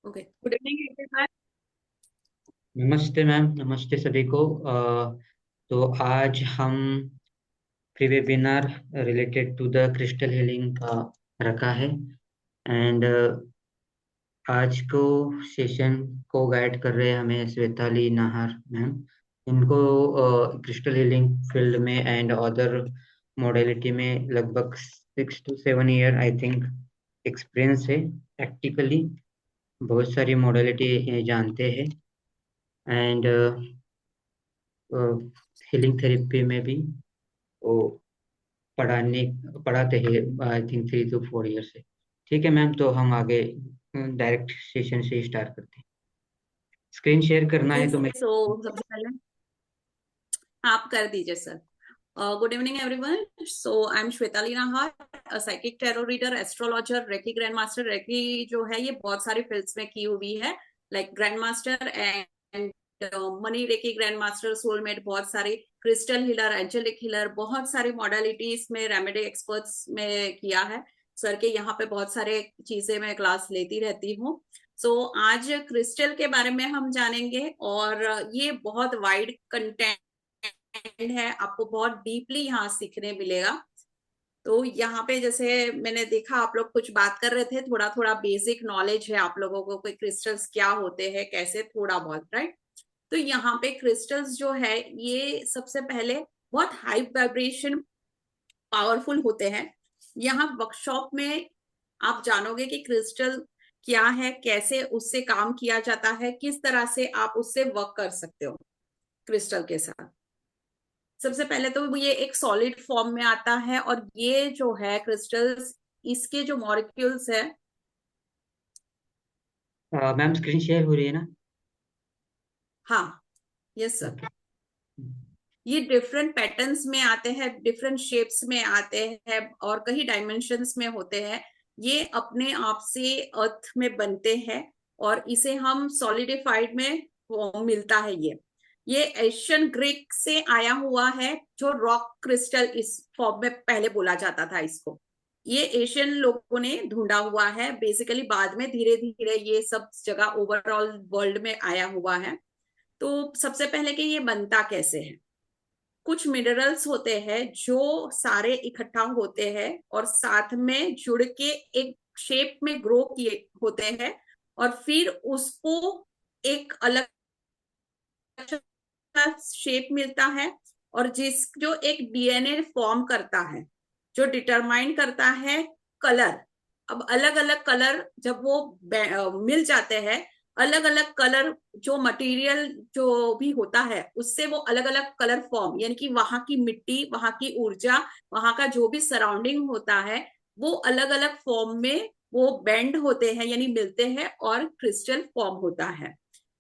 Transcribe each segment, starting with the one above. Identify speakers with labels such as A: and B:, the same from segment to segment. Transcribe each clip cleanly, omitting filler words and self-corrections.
A: Okay, good evening everyone.
B: नमस्ते ma'am, नमस्ते सभी को। तो आज हम pre webinar related to the crystal healing का रखा है। एंड आज को सेशन को गाइड कर रहे हैं हमें श्वेताली नाहर मैम। इनको क्रिस्टल हीलिंग फील्ड में एंड अदर मॉडलिटी में लगभग 6 to 7 year I think experience है। प्रैक्टिकली बहुत सारी मॉडलिटी जानते हैं। एंड हीलिंग थेरेपी में भी वो पढ़ाने पढ़ाते हैं आई थिंक 3 to 4 ईयर से। ठीक है मैम, तो हम आगे डायरेक्ट सेशन से स्टार्ट करते हैं। स्क्रीन शेयर करना
A: ओके,
B: है तो मैं।
A: सो सबसे पहले आप कर दीजिए sir. Good evening everyone. So I am Shwetali Nahar, psychic tarot reader, astrologer, reiki grand master. Reiki जो है ये बहुत सारी फील्ड्स में की हुई है, like grand master and money recce grand master, soulmate, बहुत सारी क्रिस्टल हीलर, एंजेलिक हीलर, बहुत सारी मॉडलिटीज में रेमेडी एक्सपर्ट्स में किया है सर के। यहाँ पे बहुत सारे चीजें मैं क्लास लेती रहती हूँ। आज क्रिस्टल के बारे में हम जानेंगे, और ये बहुत वाइड कंटेंट है, आपको बहुत डीपली यहाँ सीखने मिलेगा। तो यहाँ पे जैसे मैंने देखा आप लोग कुछ बात कर रहे थे, थोड़ा थोड़ा बेसिक नॉलेज है आप लोगों को, कोई क्रिस्टल्स क्या होते हैं कैसे, थोड़ा बहुत, राइट। तो यहाँ पे क्रिस्टल्स जो है ये सबसे पहले बहुत हाई वाइब्रेशन पावरफुल होते हैं। यहाँ वर्कशॉप में आप जानोगे कि क्रिस्टल क्या है, कैसे उससे काम किया जाता है, किस तरह से आप उससे वर्क कर सकते हो क्रिस्टल के साथ। सबसे पहले तो ये एक सॉलिड फॉर्म में आता है, और ये जो है क्रिस्टल्स, इसके जो मॉलिक्यूल्स है।
B: मैम स्क्रीन शेयर हो रही है ना?
A: हाँ, यस सर।
B: ओके।
A: ये डिफरेंट पैटर्न्स में आते हैं, डिफरेंट शेप्स में आते हैं, और कई डायमेंशंस में होते हैं। ये अपने आप से अर्थ में बनते हैं, और इसे हम सॉलिडिफाइड में मिलता है। ये एशियन ग्रीक से आया हुआ है, जो रॉक क्रिस्टल इस फॉर्म में पहले बोला जाता था इसको। ये एशियन लोगों ने ढूंढा हुआ है बेसिकली, बाद में धीरे धीरे ये सब जगह ओवरऑल वर्ल्ड में आया हुआ है। तो सबसे पहले कि ये बनता कैसे है, कुछ मिनरल्स होते हैं जो सारे इकट्ठा होते हैं और साथ में जुड़ के एक शेप में ग्रो किए होते हैं, और फिर उसको एक अलग शेप मिलता है, और जो एक डीएनए फॉर्म करता है, जो डिटरमाइन करता है कलर। अब अलग अलग कलर जब वो मिल जाते हैं, अलग अलग कलर जो मटेरियल जो भी होता है उससे वो अलग अलग कलर फॉर्म, यानी कि वहां की मिट्टी, वहां की ऊर्जा, वहां का जो भी सराउंडिंग होता है, वो अलग अलग फॉर्म में वो बेंड होते हैं, यानी मिलते हैं, और क्रिस्टल फॉर्म होता है।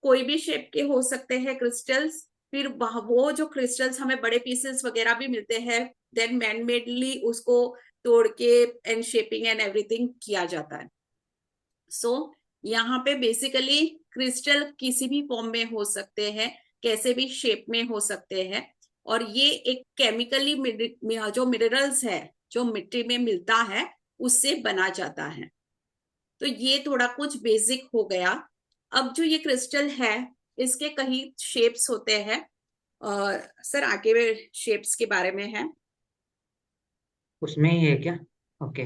A: कोई भी शेप के हो सकते हैं क्रिस्टल्स। फिर वो जो क्रिस्टल्स हमें बड़े पीसेस वगैरह भी मिलते हैं, देन मैन मेडली उसको तोड़ के एंड शेपिंग एंड एवरीथिंग किया जाता है। यहाँ पे बेसिकली क्रिस्टल किसी भी फॉर्म में हो सकते हैं, कैसे भी शेप में हो सकते हैं, और ये एक केमिकली जो मिनरल्स है, जो मिट्टी में मिलता है, उससे बना जाता है। तो ये थोड़ा कुछ बेसिक हो गया। अब जो ये क्रिस्टल है, इसके कई शेप्स होते हैं, और सर आगे शेप्स के बारे में है।
B: उसमें ही है क्या? ओके।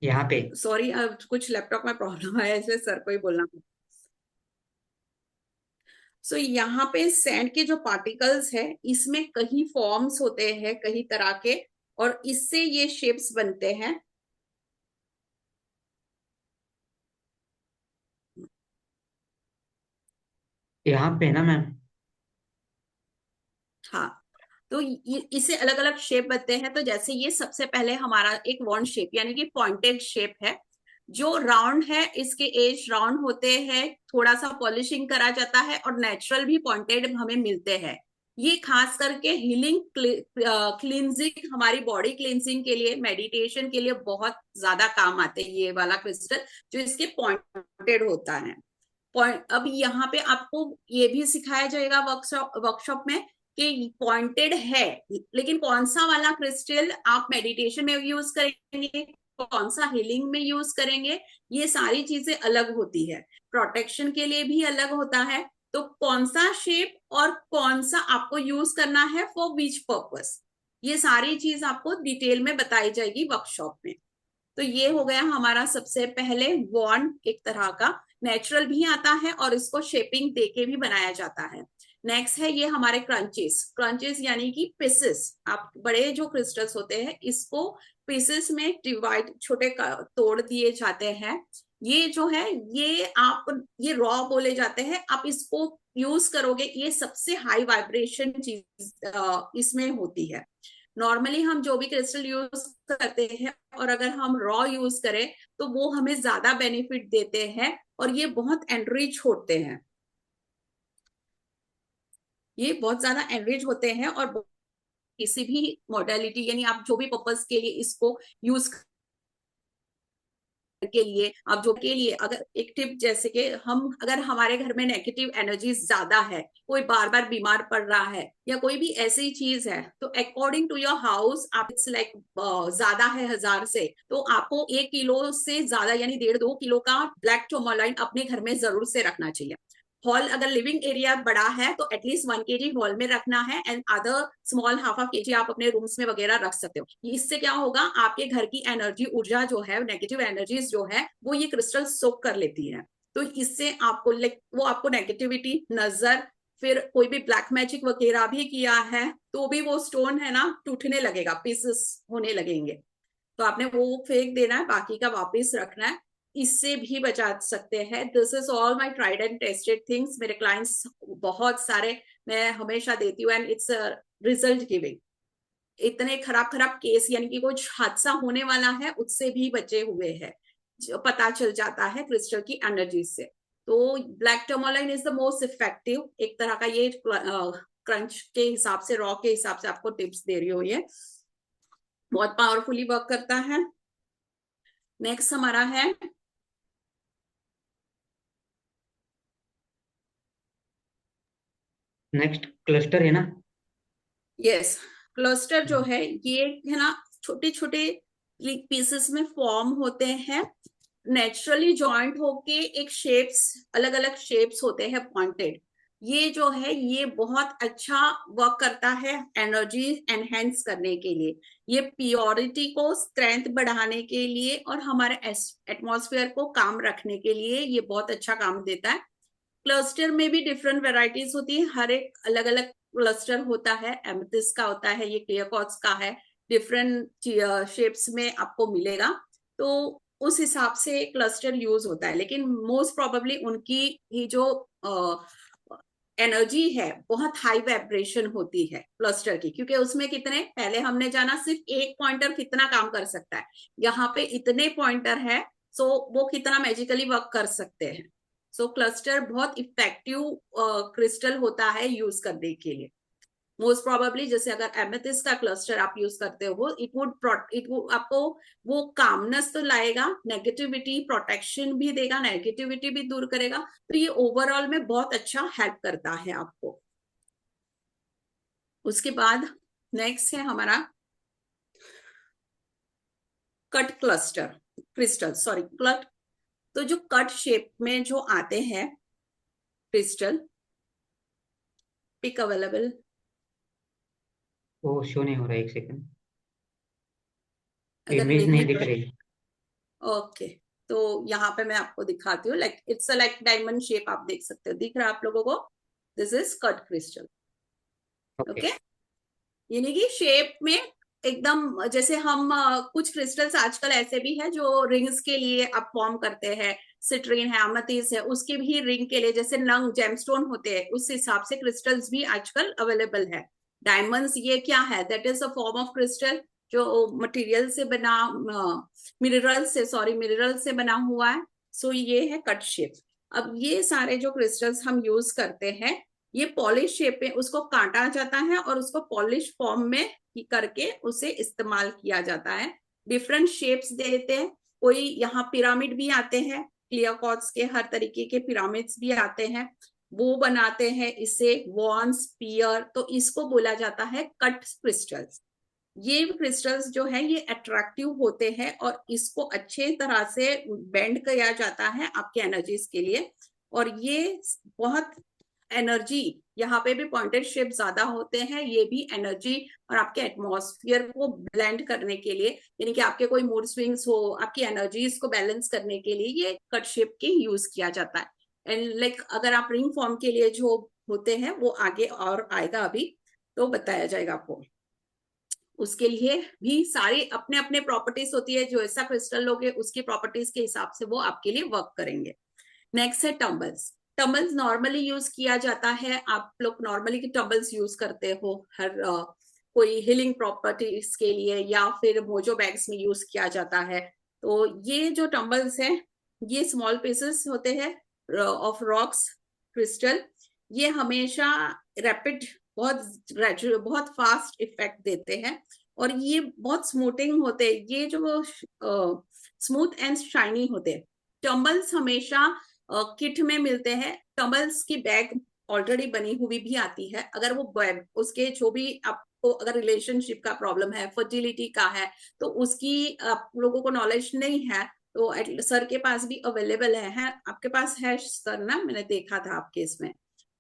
B: यहाँ पे।
A: सॉरी, अब कुछ लैपटॉप में प्रॉब्लम है, इसलिए सर को ही बोलना। यहाँ पे सैंड के जो पार्टिकल्स है, इसमें कई फॉर्म्स होते हैं, कई तरह के, और इससे ये शेप्स बनते हैं।
B: यहाँ पे ना मैम।
A: हाँ, तो इसे अलग अलग शेप बनते हैं। तो जैसे ये सबसे पहले हमारा एक वॉन्ड शेप, यानी कि पॉइंटेड शेप है, जो राउंड है, इसके एज राउंड होते हैं, थोड़ा सा पॉलिशिंग करा जाता है, और नेचुरल भी पॉइंटेड हमें मिलते हैं। ये खास करके हीलिंग, क्लींजिंग, हमारी बॉडी क्लींजिंग के लिए, मेडिटेशन के लिए बहुत ज्यादा काम आते हैं ये वाला क्रिस्टल, जो इसके पॉइंटेड होता है। पॉइंट अब यहाँ पे आपको ये भी सिखाया जाएगा वर्कशॉप वर्कशॉप में, कि पॉइंटेड है, लेकिन कौन सा वाला क्रिस्टल आप मेडिटेशन में यूज करेंगे, कौन सा हीलिंग में यूज करेंगे, ये सारी चीजें अलग होती है। प्रोटेक्शन के लिए भी अलग होता है। तो कौन सा शेप और कौन सा आपको यूज करना है फॉर विच पर्पस, ये सारी चीज आपको डिटेल में बताई जाएगी वर्कशॉप में। तो ये हो गया हमारा सबसे पहले वॉन्ड, एक तरह का नेचुरल भी आता है और इसको शेपिंग देके भी बनाया जाता है। नेक्स्ट है ये हमारे क्रंचेस, क्रंचेस यानी कि पीसेस। आप बड़े जो क्रिस्टल्स होते हैं इसको पीसेस में डिवाइड, छोटे तोड़ दिए जाते हैं। ये जो है ये आप, ये रॉ बोले जाते हैं, आप इसको यूज करोगे, ये सबसे हाई वाइब्रेशन चीज इसमें होती है। नॉर्मली हम जो भी क्रिस्टल यूज करते हैं और अगर हम रॉ यूज करें तो वो हमें ज्यादा बेनिफिट देते हैं और ये बहुत एनरिच होते हैं, ये बहुत ज्यादा एनरिच होते हैं। और किसी भी मॉडलिटी यानी आप जो भी पर्पस के लिए इसको यूज के लिए, आप जो के लिए, अगर एक टिप जैसे कि हम, अगर हमारे घर में नेगेटिव एनर्जी ज्यादा है, कोई बार बार बीमार पड़ रहा है या कोई भी ऐसी चीज है, तो अकॉर्डिंग टू योर हाउस आप इट्स लाइक ज्यादा है 1000 से, तो आपको 1 किलो से ज्यादा यानी 1.5-2 किलो का ब्लैक टोरमालाइन अपने घर में जरूर से रखना चाहिए। हॉल अगर लिविंग एरिया बड़ा है तो एटलीस्ट 1 kg हॉल में रखना है and other small half kg आप अपने रूम्स में वगैरह रख सकते हो। इससे क्या होगा, आपके घर की एनर्जी, ऊर्जा जो है, नेगेटिव एनर्जीज जो है वो ये क्रिस्टल सोक कर लेती है। तो इससे आपको वो आपको नेगेटिविटी, नजर, फिर कोई भी ब्लैक मैजिक वगैरह भी किया है तो भी वो स्टोन है ना टूटने लगेगा, पीसेस होने लगेंगे, तो आपने वो फेंक देना है, बाकी का वापस रखना है। इससे भी बचा सकते हैं। This is all my tried and tested things. मेरे क्लाइंट्स बहुत सारे मैं हमेशा देती हूँ एंड इट्स रिजल्ट गिविंग। इतने खराब खराब केस यानी कि कुछ हादसा होने वाला है उससे भी बचे हुए हैं, जो पता चल जाता है क्रिस्टल की एनर्जी से। तो black tourmaline is the most effective, एक तरह का ये क्रंच के हिसाब से, रॉ के हिसाब से आपको टिप्स दे रही हो, ये बहुत पावरफुली वर्क करता है। नेक्स्ट हमारा है
B: नेक्स्ट क्लस्टर है ना?
A: यस, क्लस्टर जो है ये है ना छोटे छोटे पीसेस में फॉर्म होते हैं, नेचुरली जॉइंट होके एक शेप्स, अलग अलग शेप्स होते हैं पॉइंटेड। ये जो है ये बहुत अच्छा वर्क करता है एनर्जी एनहेंस करने के लिए, ये प्योरिटी को स्ट्रेंथ बढ़ाने के लिए और हमारे एटमॉस्फेयर को काम रखने के लिए ये बहुत अच्छा काम देता है। क्लस्टर में भी डिफरेंट वेराइटीज होती है, हर एक अलग अलग क्लस्टर होता है। एमेथिस्ट का होता है, ये क्लियर क्वार्ट्ज का है, डिफरेंट शेप्स में आपको मिलेगा। तो उस हिसाब से क्लस्टर यूज होता है, लेकिन मोस्ट प्रोबेबली उनकी ही जो एनर्जी है बहुत हाई वाइब्रेशन होती है क्लस्टर की, क्योंकि उसमें कितने, पहले हमने जाना सिर्फ एक पॉइंटर कितना काम कर सकता है, यहाँ पे इतने पॉइंटर है, सो वो कितना मैजिकली वर्क कर सकते हैं। सो क्लस्टर बहुत इफेक्टिव क्रिस्टल होता है यूज करने के लिए। मोस्ट प्रोबेबली जैसे अगर एमेथिस्ट का क्लस्टर आप यूज करते हो, इट वुड आपको वो कामनेस तो लाएगा, नेगेटिविटी प्रोटेक्शन भी देगा, नेगेटिविटी भी दूर करेगा, तो ये ओवरऑल में बहुत अच्छा हेल्प करता है आपको। उसके बाद नेक्स्ट है हमारा cut cluster crystal, sorry cut. तो जो कट शेप में जो आते हैं क्रिस्टल, पिक अवेलेबल,
B: वो शो नहीं हो रहा, एक सेकंड,
A: अगर
B: इमेज
A: नहीं
B: नहीं दिख रही।
A: ओके, तो यहाँ पे मैं आपको दिखाती हूँ, like it's like diamond shape, आप देख सकते हो, दिख रहा है आप लोगों को, this is cut crystal.
B: Okay.
A: Okay, यानी कि शेप में एकदम जैसे हम कुछ क्रिस्टल्स आजकल ऐसे भी है जो रिंग्स के लिए आप फॉर्म करते हैं, सिट्रीन है, अमेथिस्ट है, उसके भी रिंग के लिए जैसे नंग जेमस्टोन होते हैं उस हिसाब से क्रिस्टल्स भी आजकल अवेलेबल है। डायमंड्स ये क्या है, that is a form of crystal जो मटेरियल से बना, मिनरल से, सॉरी मिनरल से बना हुआ है। सो ये है कट शेप। अब ये सारे जो क्रिस्टल्स हम यूज करते हैं ये पॉलिश शेप में उसको काटा जाता है और उसको पॉलिश फॉर्म में करके उसे इस्तेमाल किया जाता है। डिफरेंट शेप्स देते हैं, कोई यहाँ पिरामिड भी आते हैं, क्लियर क्वार्ट्ज के हर तरीके के पिरामिड्स भी आते हैं। वो बनाते हैं इससे वॉन्स, पियर, तो इसको बोला जाता है कट क्रिस्टल्स। ये क्रिस्टल्स जो है ये अट्रैक्टिव होते हैं और इसको अच्छे तरह से बेंड किया जाता है आपके एनर्जीज के लिए। और ये बहुत एनर्जी, यहाँ पे भी पॉइंटेड शेप ज्यादा होते हैं, ये भी एनर्जी और आपके एटमॉस्फेयर को ब्लेंड करने के लिए, यानी कि आपके कोई मूड स्विंग्स हो, आपकी एनर्जीज को बैलेंस करने के लिए ये कट शेप के यूज किया जाता है। एंड लाइक अगर आप रिंग फॉर्म के लिए जो होते हैं वो आगे और आएगा, अभी तो बताया जाएगा आपको। उसके लिए भी सारी अपने अपने प्रॉपर्टीज होती है, जो ऐसा क्रिस्टल लोगे उसकी प्रॉपर्टीज के हिसाब से वो आपके लिए वर्क करेंगे। नेक्स्ट है टम्बल्स। टम्बल्स नॉर्मली यूज किया जाता है, आप लोग नॉर्मली टम्बल्स यूज करते हो हर कोई हीलिंग प्रॉपर्टीज के लिए, या फिर मोजो बैग्स में यूज किया जाता है। तो ये जो टम्बल्स है ये स्मॉल पीसेस होते हैं ऑफ रॉक्स क्रिस्टल। ये हमेशा रैपिड, बहुत ग्रेजुअल, बहुत फास्ट इफेक्ट देते हैं और ये बहुत स्मूथिंग होते हैं, ये जो स्मूथ एंड शाइनी होते हैं। टम्बल्स हमेशा किट में मिलते हैं। टम्बल्स की बैग ऑलरेडी बनी हुई भी आती है। अगर वो बैग उसके जो भी आपको अगर रिलेशनशिप का प्रॉब्लम है, फर्टिलिटी का है, तो उसकी आप लोगों को नॉलेज नहीं है तो सर के पास भी अवेलेबल है आपके पास है सर ना, मैंने देखा था आपके इसमें,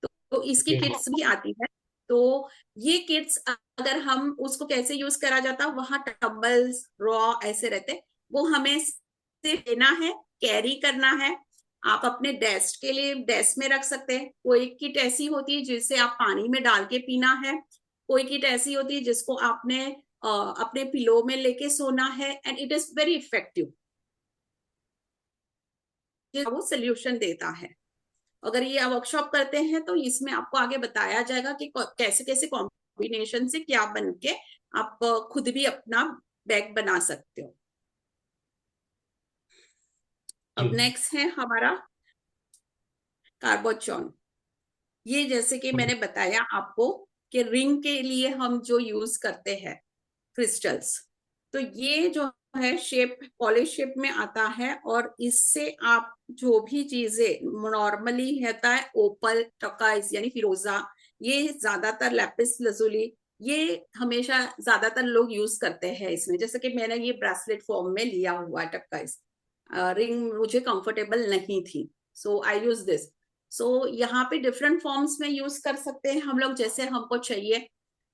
A: तो इसकी
B: जी
A: किट्स भी आती है। तो ये किट्स अगर हम उसको कैसे यूज करा जाता, वहां टम्बल्स रॉ ऐसे रहते, वो हमें सिर्फ लेना है, कैरी करना है। आप अपने डेस्क के लिए डेस्क में रख सकते हैं। कोई किट ऐसी होती है जिसे आप पानी में डाल के पीना है, कोई किट ऐसी होती है जिसको आपने अपने पिलो में लेके सोना है, and it is very effective, वो सोल्यूशन देता है। अगर ये वर्कशॉप करते हैं तो इसमें आपको आगे बताया जाएगा कि कैसे कैसे कॉम्बिनेशन से क्या बन के आप खुद भी अपना बैग बना सकते हो। अब
B: जी
A: नेक्स्ट है हमारा कार्बोचॉन। ये जैसे कि मैंने बताया आपको कि रिंग के लिए हम जो यूज करते हैं क्रिस्टल्स, तो ये जो है शेप पॉलिश शेप में आता है और इससे आप जो भी चीजें नॉर्मली रहता है ओपल, टकाइज यानी फिरोजा, ये ज्यादातर लैपिस लजुली, ये हमेशा ज्यादातर लोग यूज करते हैं इसमें। जैसे कि मैंने ये ब्रेसलेट फॉर्म में लिया हुआ है टकाइज, रिंग मुझे कंफर्टेबल नहीं थी, सो आई यूज दिस। सो यहाँ पे डिफरेंट फॉर्म्स में यूज कर सकते हैं हम लोग जैसे हमको चाहिए।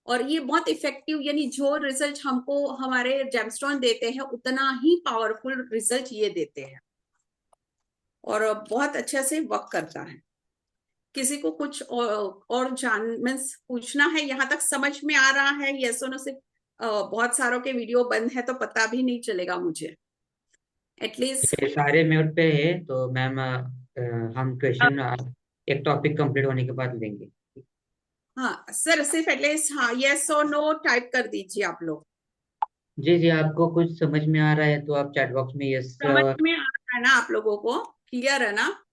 A: और ये बहुत इफेक्टिव, यानी जो रिजल्ट हमको हमारे जेमस्टोन देते हैं उतना ही पावरफुल रिजल्ट ये देते हैं और बहुत अच्छे से वर्क करता है। किसी को कुछ और जान मीन्स पूछना है, यहाँ तक समझ में आ रहा है? यस और नो से बहुत सारों के वीडियो बंद है तो पता भी नहीं चलेगा मुझे एटलीस्ट।
B: ये सारे म्यूट पे है तो मैम हम क्वेश्चन एक टॉपिक कंप्लीट होने के बाद लेंगे।
A: हाँ सर, सिर्फ एटलीस्ट हाँ यस और नो टाइप कर दीजिए आप लोग।
B: जी जी, आपको कुछ समझ में आ रहा है तो आप चैट बॉक्स में यस
A: समझ में आ रहा है ना आप लोगों को? क्लियर है ना?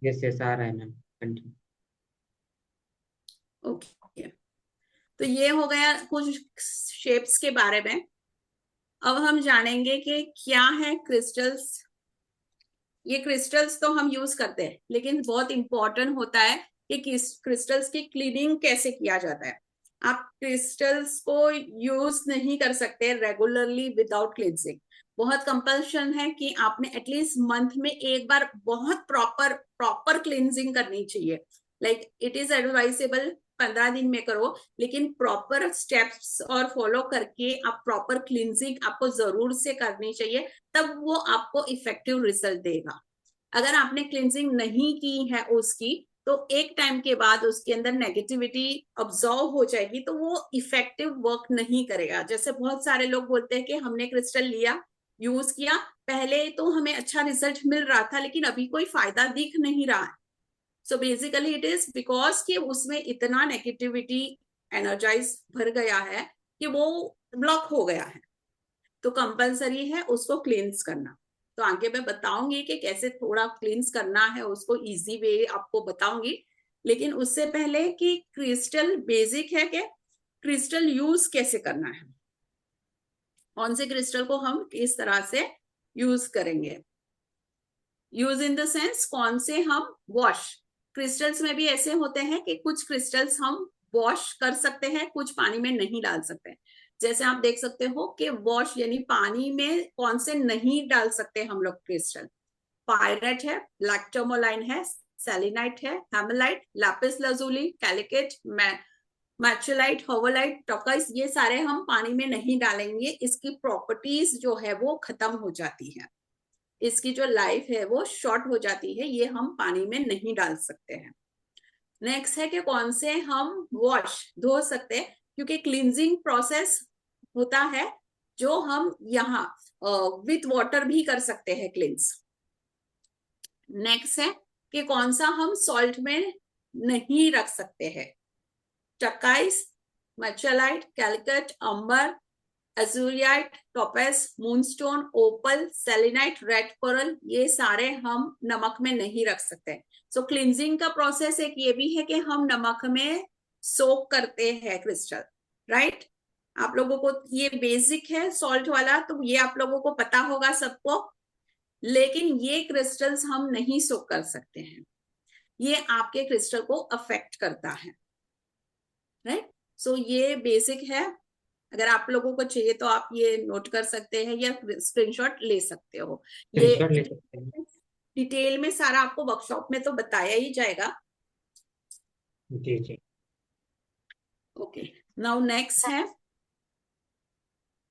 B: यस यस आ रहा है मैम, कंटिन्यू।
A: ओके, तो ये हो गया कुछ शेप्स के बारे में। अब हम जानेंगे कि क्या है क्रिस्टल्स। ये क्रिस्टल्स तो हम यूज करते हैं, लेकिन बहुत इंपॉर्टेंट होता है कि क्रिस्टल्स की क्लीनिंग कैसे किया जाता है। आप क्रिस्टल्स को यूज नहीं कर सकते रेगुलरली विदाउट क्लिनजिंग। बहुत कंपल्शन है कि आपने एटलीस्ट मंथ में एक बार बहुत प्रॉपर प्रॉपर क्लिनजिंग करनी चाहिए। लाइक इट इज एडवाइजेबल 15 दिन में करो, लेकिन प्रॉपर स्टेप्स और फॉलो करके आप प्रॉपर क्लिनजिंग आपको जरूर से करनी चाहिए, तब वो आपको इफेक्टिव रिजल्ट देगा। अगर आपने क्लिनजिंग नहीं की है उसकी, तो एक टाइम के बाद उसके अंदर नेगेटिविटी ऑब्जॉर्व हो जाएगी, तो वो इफेक्टिव वर्क नहीं करेगा। जैसे बहुत सारे लोग बोलते हैं कि हमने क्रिस्टल लिया, यूज किया, पहले तो हमें अच्छा रिजल्ट मिल रहा था लेकिन अभी कोई फायदा दिख नहीं रहा है। So basically it is because कि उसमें इतना नेगेटिविटी एनर्जाइज भर गया है कि वो ब्लॉक हो गया है, तो कंपलसरी है उसको क्लींस करना। तो आगे मैं बताऊंगी कि कैसे थोड़ा क्लींस करना है उसको, इजी वे आपको बताऊंगी। लेकिन उससे पहले कि क्रिस्टल बेसिक है कि क्रिस्टल यूज कैसे करना है, कौन से क्रिस्टल को हम किस तरह से यूज करेंगे। यूज इन द सेंस कौन से हम वॉश क्रिस्टल्स में भी ऐसे होते हैं कि कुछ क्रिस्टल्स हम वॉश कर सकते हैं, कुछ पानी में नहीं डाल सकते हैं। जैसे आप देख सकते हो कि वॉश यानी पानी में कौन से नहीं डाल सकते हम लोग क्रिस्टल, पायरेट है, ब्लैक टर्मोलाइन है, सेलिनाइट है, हेमलाइट, लैपिस lazuli, कैलिकेट, मैचुलाइट, होवोलाइट, टॉकाइस, ये सारे हम पानी में नहीं डालेंगे। इसकी प्रॉपर्टीज जो है वो खत्म हो जाती है, इसकी जो लाइफ है वो शॉर्ट हो जाती है, ये हम पानी में नहीं डाल सकते हैं। नेक्स्ट है कि कौन से हम वॉश धो सकते हैं, क्योंकि क्लींजिंग प्रोसेस होता है जो हम यहाँ विथ वाटर भी कर सकते हैं क्लींस। नेक्स्ट है कि कौन सा हम सॉल्ट में नहीं रख सकते हैं, टकाइस, मैचलाइट, कैलकट, अंबर, एजुरियाइट, टोपेस, मूनस्टोन, ओपल, सेलिनाइट, रेड कोरल, ये सारे हम नमक में नहीं रख सकते। सो क्लींजिंग का प्रोसेस एक ये भी है कि हम नमक में सोक करते हैं क्रिस्टल, राइट। आप लोगों को ये बेसिक है सॉल्ट वाला, तो ये आप लोगों को पता होगा सबको, लेकिन ये क्रिस्टल्स हम नहीं सोक कर सकते हैं, ये आपके क्रिस्टल को अफेक्ट करता है, राइट। सो ये बेसिक है, अगर आप लोगों को चाहिए तो आप ये नोट कर सकते हैं या स्क्रीनशॉट ले सकते हो। ये
B: स्क्रीनशॉट ले सकते हैं।
A: डिटेल में सारा आपको वर्कशॉप में तो बताया ही जाएगा।
B: जी जी।
A: ओके, नाउ नेक्स्ट है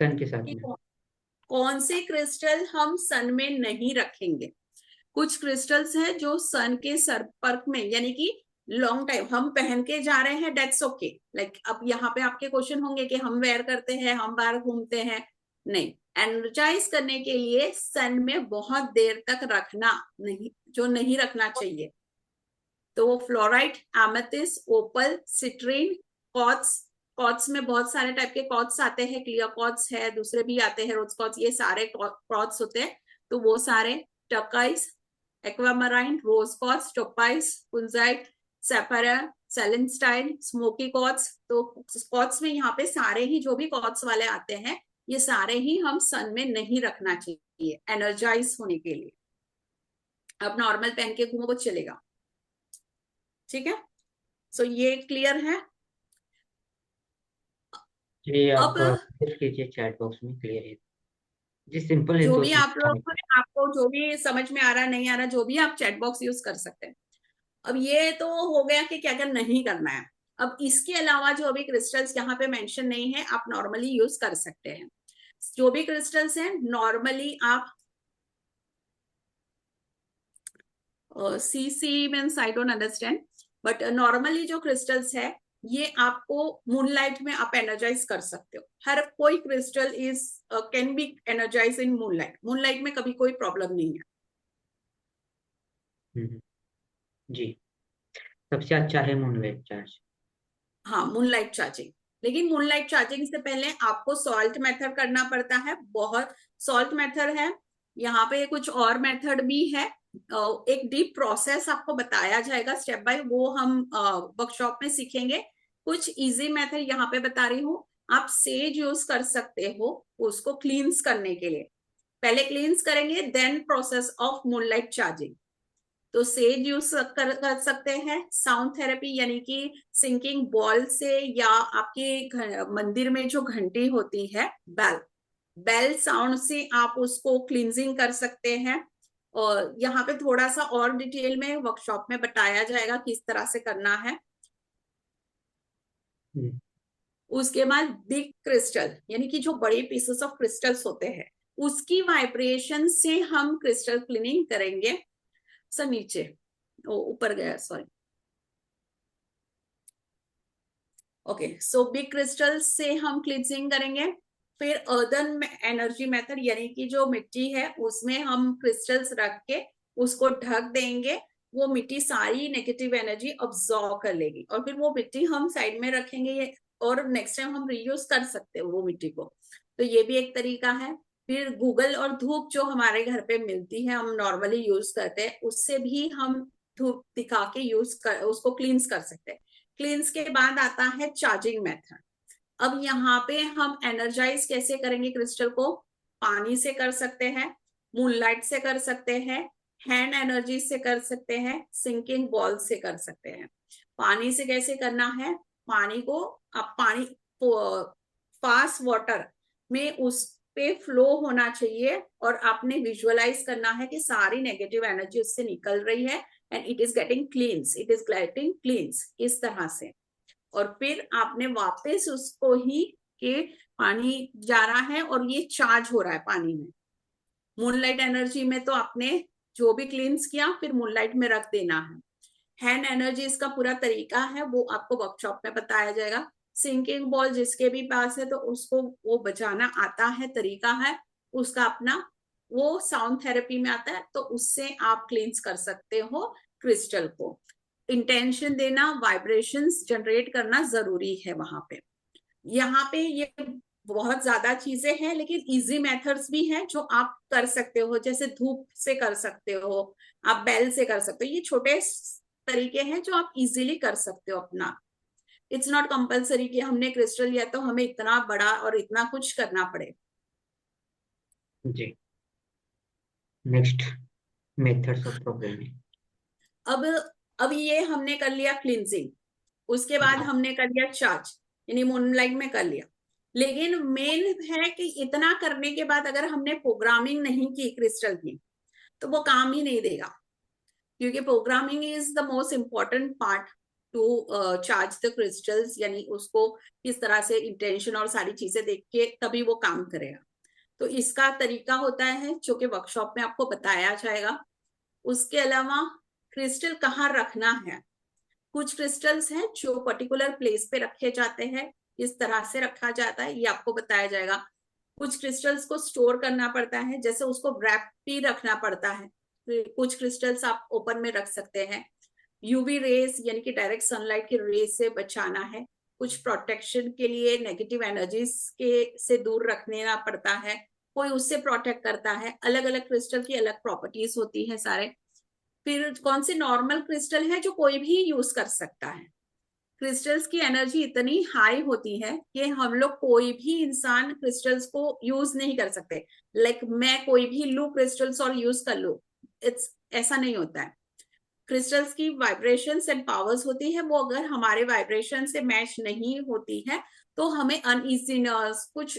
B: सन के साथ
A: कि
B: में।
A: कौन से क्रिस्टल हम सन में नहीं रखेंगे। कुछ क्रिस्टल्स हैं जो सन के संपर्क में, यानी कि लॉन्ग टाइम हम पहन के जा रहे हैं, डेट्स ओके। लाइक अब यहाँ पे आपके क्वेश्चन होंगे कि हम वेयर करते हैं, हम बाहर घूमते हैं, नहीं, एनर्जाइज करने के लिए सन में बहुत देर तक रखना नहीं, जो नहीं रखना चाहिए। तो वो फ्लोराइट, एमेथिस्ट, ओपल, सिट्रीन, क्वार्ट्ज, क्वार्ट्ज में बहुत सारे टाइप के क्वार्ट्ज आते हैं, क्लियर क्वार्ट्ज है, दूसरे भी आते हैं, रोज क्वार्ट्ज, ये सारे क्वार्ट्ज होते हैं, तो वो सारे, turquoise, aquamarine, rose quartz, topaz, kunzite, sapphire, celestite, smoky quartz. तो क्वार्ट्ज में यहाँ पे सारे ही जो भी क्वार्ट्ज वाले आते हैं, ये सारे ही हम सन में नहीं रखना चाहिए एनर्जाइज होने के लिए। अब नॉर्मल पहन के घूमो वो चलेगा, ठीक है। सो ये क्लियर है।
B: जी आप
A: अब
B: पूछ कीजिए चैट बॉक्स में, क्लियर है जी, सिंपल है
A: जो
B: तो
A: भी आप लोगों को, आपको जो भी समझ में आ रहा नहीं आ रहा, जो भी आप चैट बॉक्स यूज कर सकते हैं। अब ये तो हो गया कि क्या क्या नहीं करना है। अब इसके अलावा जो भी क्रिस्टल्स यहाँ पे मेंशन नहीं है, आप नॉर्मली यूज कर सकते हैं। जो भी क्रिस्टल्स हैं नॉर्मली आप see means I don't understand, but normally जो क्रिस्टल्स है ये आपको मूनलाइट में आप एनर्जाइज कर सकते हो। हर कोई crystal is can be energise in moonlight, moonlight में कभी कोई प्रॉब्लम नहीं है।
B: जी, सबसे अच्छा है मूनलाइट चार्ज।
A: हाँ, मूनलाइट चार्जिंग, लेकिन मूनलाइट चार्जिंग से पहले आपको सॉल्ट मेथड करना पड़ता है, बहुत सॉल्ट मेथड है। यहाँ पे कुछ और मेथड भी है, एक डीप प्रोसेस आपको बताया जाएगा स्टेप बाय, वो हम वर्कशॉप में सीखेंगे। कुछ इजी मेथड यहाँ पे बता रही हूँ। आप सेज यूज कर सकते हो उसको क्लींस करने के लिए, पहले क्लींस करेंगे then process of moonlight charging. तो सेज यूज कर सकते हैं। साउंड थेरेपी यानी कि सिंकिंग बॉल से, या आपके मंदिर में जो घंटी होती है बेल, बेल साउंड से आप उसको क्लींजिंग कर सकते हैं। और यहाँ पे थोड़ा सा और डिटेल में वर्कशॉप में बताया जाएगा किस तरह से करना है। उसके बाद बिग क्रिस्टल यानी कि जो बड़े पीसेस ऑफ क्रिस्टल्स होते हैं, उसकी वाइब्रेशन से हम क्रिस्टल क्लीनिंग करेंगे। सर नीचे, ऊपर गया, sorry. Okay, so big crystal से हम क्लींजिंग करेंगे। फिर अर्दन एनर्जी मेथड यानी कि जो मिट्टी है उसमें हम क्रिस्टल्स रख के उसको ढक देंगे, वो मिट्टी सारी नेगेटिव एनर्जी ऑब्जॉर्व कर लेगी, और फिर वो मिट्टी हम साइड में रखेंगे और नेक्स्ट टाइम हम रीयूज कर सकते हैं वो मिट्टी को। तो ये भी एक तरीका है। फिर गूगल और धूप जो हमारे घर पे मिलती है, हम नॉर्मली यूज करते हैं, उससे भी हम धूप दिखा के यूज कर उसको क्लींस कर सकते हैं। क्लींस के बाद आता है चार्जिंग मेथड। अब यहाँ पे हम एनर्जाइज कैसे करेंगे क्रिस्टल को, पानी से कर सकते हैं, मूनलाइट से कर सकते हैं, हैंड एनर्जी से कर सकते हैं, सिंकिंग बॉल से कर सकते हैं। पानी से कैसे करना है? पानी को आप पानी फास्ट वाटर में उस पे फ्लो होना चाहिए और आपने विजुअलाइज करना है कि सारी नेगेटिव एनर्जी उससे निकल रही है and it is getting क्लींस, it is getting क्लींस, इस तरह से। और फिर आपने वापस उसको ही के पानी जा रहा है और ये चार्ज हो रहा है पानी में। मूनलाइट एनर्जी में तो आपने जो भी क्लींस किया फिर मूनलाइट में रख देना है। हैंड एनर्जी इसका पूरा तरीका है, वो आपको वर्कशॉप में बताया जाएगा। सिंकिंग बॉल जिसके भी पास है तो उसको वो बजाना आता है, तरीका है उसका अपना, वो साउंड थेरेपी में आता है, तो उससे आप क्लींस कर सकते हो क्रिस्टल को। इंटेंशन देना, वाइब्रेशंस जनरेट करना जरूरी है वहां पे। यहाँ पे ये बहुत ज्यादा चीजें हैं, लेकिन इजी मेथड्स भी हैं जो आप कर सकते हो, जैसे धूप से कर सकते हो, आप बेल से कर सकते हो। ये छोटे तरीके हैं जो आप इजीली कर सकते हो अपना। इट्स नॉट कंपलसरी कि हमने क्रिस्टल लिया तो हमें इतना बड़ा और इतना कुछ करना पड़े।
B: जी, नेक्स्ट, मेथड्स ऑफ प्रोग्रामिंग।
A: अब अब ये हमने कर लिया क्लिनजिंग, उसके बाद
B: जी,
A: हमने कर लिया चार्ज, यानी मूनलाइट में कर लिया। लेकिन मेन है कि इतना करने के बाद अगर हमने प्रोग्रामिंग नहीं की क्रिस्टल की तो वो काम ही नहीं देगा, क्योंकि programming is the most important part two charge the crystals, यानी उसको किस तरह से इंटेंशन और सारी चीजें देख के तभी वो काम करेगा। तो इसका तरीका होता है जो कि वर्कशॉप में आपको बताया जाएगा। उसके अलावा क्रिस्टल कहाँ रखना है, कुछ क्रिस्टल्स हैं जो पर्टिकुलर प्लेस पे रखे जाते हैं, इस तरह से रखा जाता है, ये आपको बताया जाएगा। कुछ क्रिस्टल्स को स्टोर करना पड़ता है, जैसे उसको रैप भी रखना पड़ता है। कुछ क्रिस्टल्स आप ओपन में रख सकते हैं। यूवी रेज यानी कि डायरेक्ट सनलाइट की रेज से बचाना है। कुछ प्रोटेक्शन के लिए नेगेटिव एनर्जीज के से दूर रखना पड़ता है, कोई उससे प्रोटेक्ट करता है। अलग अलग क्रिस्टल की अलग प्रॉपर्टीज होती है सारे। फिर कौन से नॉर्मल क्रिस्टल है जो कोई भी यूज कर सकता है। क्रिस्टल्स की एनर्जी इतनी हाई होती है कि हम लोग कोई भी इंसान क्रिस्टल्स को यूज नहीं कर सकते। लाइक मैं कोई भी लू क्रिस्टल्स और यूज कर लू, इट्स ऐसा नहीं होता है। क्रिस्टल्स की वाइब्रेशंस एंड पावर्स होती है, वो अगर हमारे वाइब्रेशन से मैच नहीं होती है तो हमें अनइजीनेस, कुछ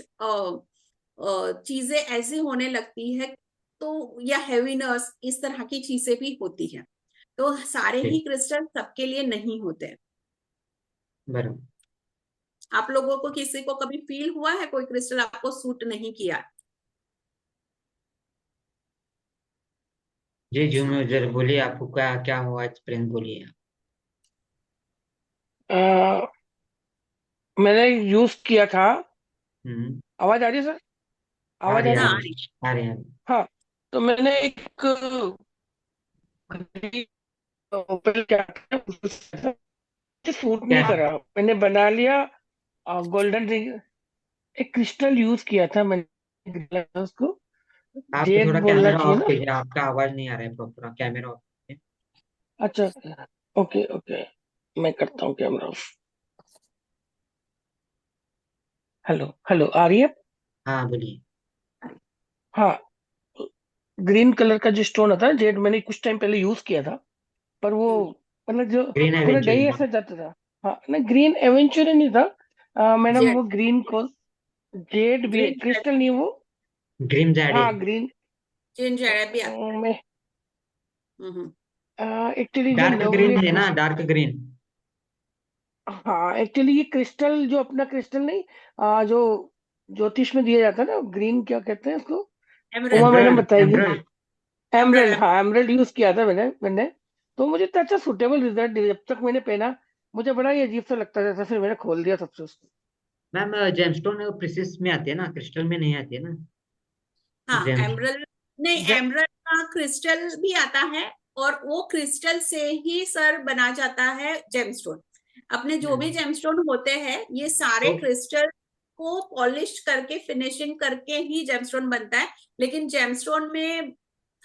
A: चीजें ऐसी होने लगती है, तो या हैवीनेस, इस तरह की चीजें भी होती है। तो सारे ही
B: जी,
A: क्रिस्टल सबके लिए नहीं होते।
B: बराबर।
A: आप लोगों को किसी को कभी फील हुआ है कोई क्रिस्टल आपको सूट नहीं किया?
B: जी जी,
A: अच्छा,
B: मैं जरा बोलिए, आपको क्या क्या हुआ, एक्सपीरियंस बोलिए आप।
C: अ, मैंने यूज किया था।
B: हम्म।
C: आवाज आ रही है सर?
B: आ
C: आवाज
B: रही
C: आ
B: आ
C: रही है?
A: हाँ,
B: रही आ रही आ रही।
C: हाँ। तो मैंने एक ओपन किया था, मुझे सूट
B: क्या
C: नहीं करा, मैंने बना लिया गोल्डन रिंग। एक क्रिस्टल यूज किया था मैंने, उसको
B: आप
C: जेड
B: थोड़ा
C: बोलना
B: कैमरा
C: चाहिए
B: ऑफ
C: ना।
B: कीजिए, आपका आवाज नहीं आ रहा है प्रॉपर, कैमरा ऑफ कीजिए।
C: अच्छा, ओके ओके, मैं करता हूँ कैमरा ऑफ। हेलो हेलो, आ रही है?
B: हाँ बोलिए।
C: हाँ। ग्रीन कलर का जो स्टोन होता है जेड, मैंने कुछ टाइम पहले यूज किया था, पर वो मतलब जो
B: ग्रीन
C: पूरा डे
B: एवेंचुरी।
C: ऐसा जाता था। हाँ ना, ग्रीन एवेंचुरी नहीं था। मैडम
A: जेड,
C: वो ग्रीन को जेड भी है,
A: ग्रीन जेड,
C: क्रिस्टल नहीं है वो।
B: ग्रीन जैडे।
C: हाँ ग्रीन।
A: ग्रीन जेड भी आता है।
C: मैं
A: हम्म।
C: एक्चुअली जो
B: डार्क
C: लव
B: ग्रीन
C: ये
B: है ना, डार्क ग्रीन।
C: हाँ एक्चुअली ये क्रिस्टल जो अपना क्रिस्टल नहीं, जो ज्योतिष में दिया जाता है ना, ग्रीन क्या कहते हैं उसको, उमा
A: एमरल्ड,
C: मैडम
B: एमरल्ड,
C: बताएगी।
B: एमरल्ड।
C: Emerald,
A: emerald.
C: हाँ एमरल्ड यूज किया था मैंने। तो मुझे इतना अच्छा सुटेबल रिजल्ट, जब तक मैंने पहना मुझे बड़ा ही अजीब सा लगता था, फिर मैंने खोल दिया सबसे उसको।
B: मैम, जेमस्टोन प्रीसिस में आती है ना, क्रिस्टल में नहीं आती है ना।
A: हाँ,
B: जेम्स।
A: एमरल्ड, नहीं, एमरल्ड का क्रिस्टल भी आता है और वो क्रिस्टल से ही सर बना जाता है जेमस्टोन। अपने जो भी जेमस्टोन होते हैं ये सारे
B: तो
A: क्रिस्टल को पॉलिश करके फिनिशिंग करके ही जेमस्टोन बनता है। लेकिन जेमस्टोन में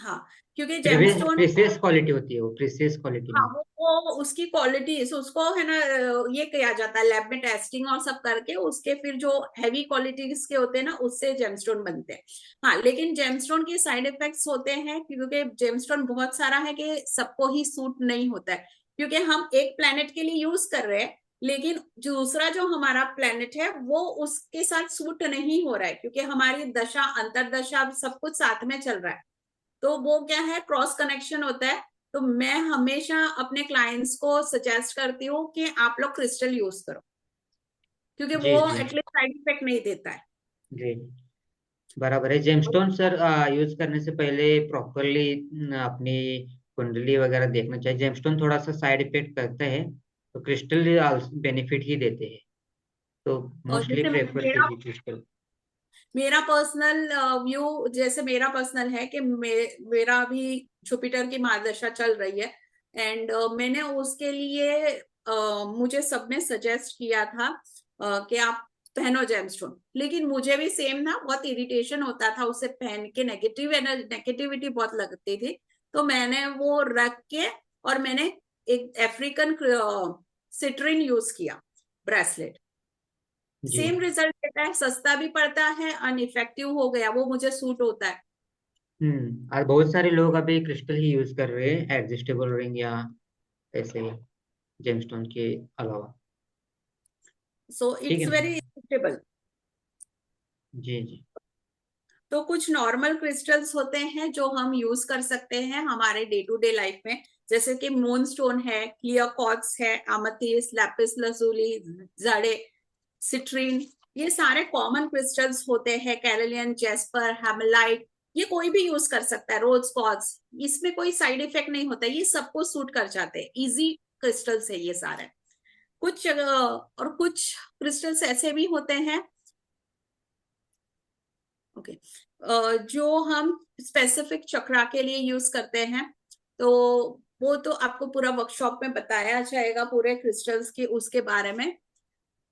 A: हाँ, क्योंकि जेमस्टोन,
B: प्रीसियस क्वालिटी होती है, वो प्रीसियस क्वालिटी
A: हाँ
B: में।
A: वो उसकी क्वालिटी, उसको है ना ये किया जाता है लैब में टेस्टिंग और सब करके, उसके फिर जो हैवी क्वालिटीज के होते हैं ना उससे जेमस्टोन बनते हैं। हाँ, लेकिन जेमस्टोन के साइड इफेक्ट्स होते हैं, क्योंकि जेमस्टोन बहुत सारा है कि सबको ही सूट नहीं होता है, क्योंकि हम एक प्लेनेट के लिए यूज कर रहे हैं, लेकिन दूसरा जो हमारा प्लेनेट है वो उसके साथ सूट नहीं हो रहा है, क्योंकि हमारी दशा अंतरदशा सब कुछ साथ में चल रहा है। तो वो क्या है, क्रॉस कनेक्शन होता है। तो मैं हमेशा अपने क्लाइंट्स को सजेस्ट करती हूँ कि आप लोग क्रिस्टल यूज करो, क्योंकि
B: जी
A: वो
B: जी
A: एटलीस्ट साइड इफेक्ट नहीं देता है।
B: जी, बराबर है। जेमस्टोन सर यूज करने से पहले प्रॉपरली अपनी कुंडली वगैरह देखना चाहिए। जेमस्टोन थोड़ा सा साइड इफेक्ट करते हैं, तो क्रिस्टल बेनिफिट ही देते हैं, तो
A: और
B: मोस्टली
A: जैसे
B: प्रेफर कीजिए क्रिस्टल।
A: मेरा पर्सनल व्यू, जैसे मेरा पर्सनल है कि मेरा अभी जुपिटर की महादशा चल रही है, एंड मैंने उसके लिए मुझे सबने सजेस्ट किया था कि आप पहनो जेमस्टोन, लेकिन मुझे भी सेम ना बहुत इरिटेशन होता था उसे पहन के, नेगेटिविटी बहुत लगती थी। तो मैंने वो रख के, और मैंने एक अफ्रीकन सिट्रिन यूज किया ब्रेसलेट।
B: जी।
A: सेम रिजल्ट देता है, सस्ता भी पड़ता है, अनइफेक्टिव हो गया, वो मुझे सूट होता है।
B: और बहुत सारे लोग अभी क्रिस्टल ही यूज कर रहे हैं, एडजस्टेबल रिंग या ऐसे जेमस्टोन के अलावा।
A: सो
B: ठीक है
A: इट्स
B: ना?
A: Very suitable.
B: जी जी।
A: तो कुछ नॉर्मल क्रिस्टल्स होते हैं जो हम यूज कर सकते हैं हमारे डे टू डे लाइफ में, जैसे कि मून स्टोन है, क्लियर क्वार्ट्ज है, amethyst, लैपिस lazuli, जड़े, सिट्रीन, ये सारे कॉमन क्रिस्टल्स होते हैं। कैरेलियन, जेस्पर, हेमलाइट, ये कोई भी यूज कर सकता है। रोज क्वार्ट्ज, इसमें कोई साइड इफेक्ट नहीं होता, ये सबको सूट कर जाते हैं, इजी क्रिस्टल्स है ये सारे। कुछ और कुछ क्रिस्टल्स ऐसे भी होते हैं, ओके, जो हम स्पेसिफिक चक्रा के लिए यूज करते हैं। तो वो तो आपको पूरा वर्कशॉप में बताया जाएगा पूरे क्रिस्टल्स के उसके बारे में।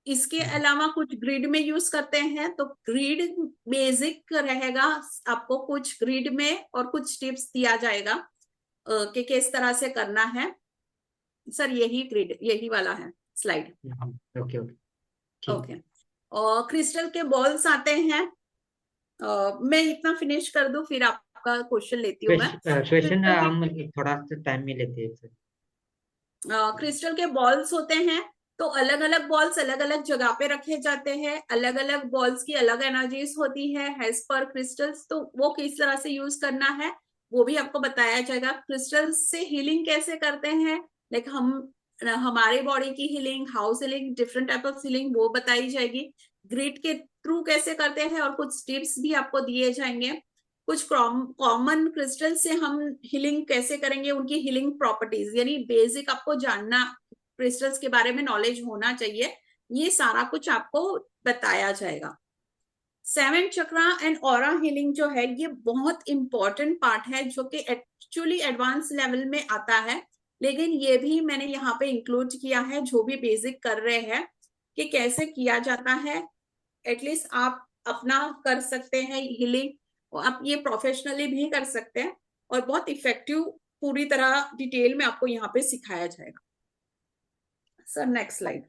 A: इसके अलावा कुछ ग्रिड में यूज करते हैं, तो ग्रिड बेसिक रहेगा, आपको कुछ ग्रिड में और कुछ टिप्स दिया जाएगा कि किस तरह से करना है। सर यही ग्रिड, यही वाला है स्लाइड।
B: ओके ओके, ठीक।
A: ओके, और क्रिस्टल के बॉल्स आते हैं। मैं इतना फिनिश कर दूं फिर आपका क्वेश्चन लेती हूँ मैं।
B: क्वेश्चन
A: क्रिस्टल के
B: हम थोड़ा सा टाइम में लेते हैं सर।
A: क्रिस्टल के बॉल्स होते हैं, तो अलग अलग बॉल्स अलग अलग जगह पे रखे जाते हैं, अलग अलग बॉल्स की अलग एनर्जीज होती है एज पर क्रिस्टल्स। तो वो किस तरह से यूज करना है वो भी आपको बताया जाएगा। क्रिस्टल से हीलिंग कैसे करते हैं, लाइक हम हमारे बॉडी की healing, house healing, different type of healing वो बताई जाएगी। ग्रिड के थ्रू कैसे करते हैं और कुछ टिप्स भी आपको दिए जाएंगे। कुछ कॉमन क्रिस्टल से हम हीलिंग कैसे करेंगे, उनकी हीलिंग प्रॉपर्टीज, यानी बेसिक आपको जानना, क्रिस्टल्स के बारे में नॉलेज होना चाहिए, ये सारा कुछ आपको बताया जाएगा। Seven chakra and aura healing जो है ये बहुत इंपॉर्टेंट पार्ट है, जो कि एक्चुअली एडवांस लेवल में आता है, लेकिन ये भी मैंने यहाँ पे इंक्लूड किया है जो भी बेसिक कर रहे हैं कि कैसे किया जाता है। एटलीस्ट आप अपना कर सकते हैं हीलिंग, और आप ये प्रोफेशनली भी कर सकते हैं, और बहुत इफेक्टिव पूरी तरह डिटेल में आपको यहाँ पे सिखाया जाएगा। Sir next slide.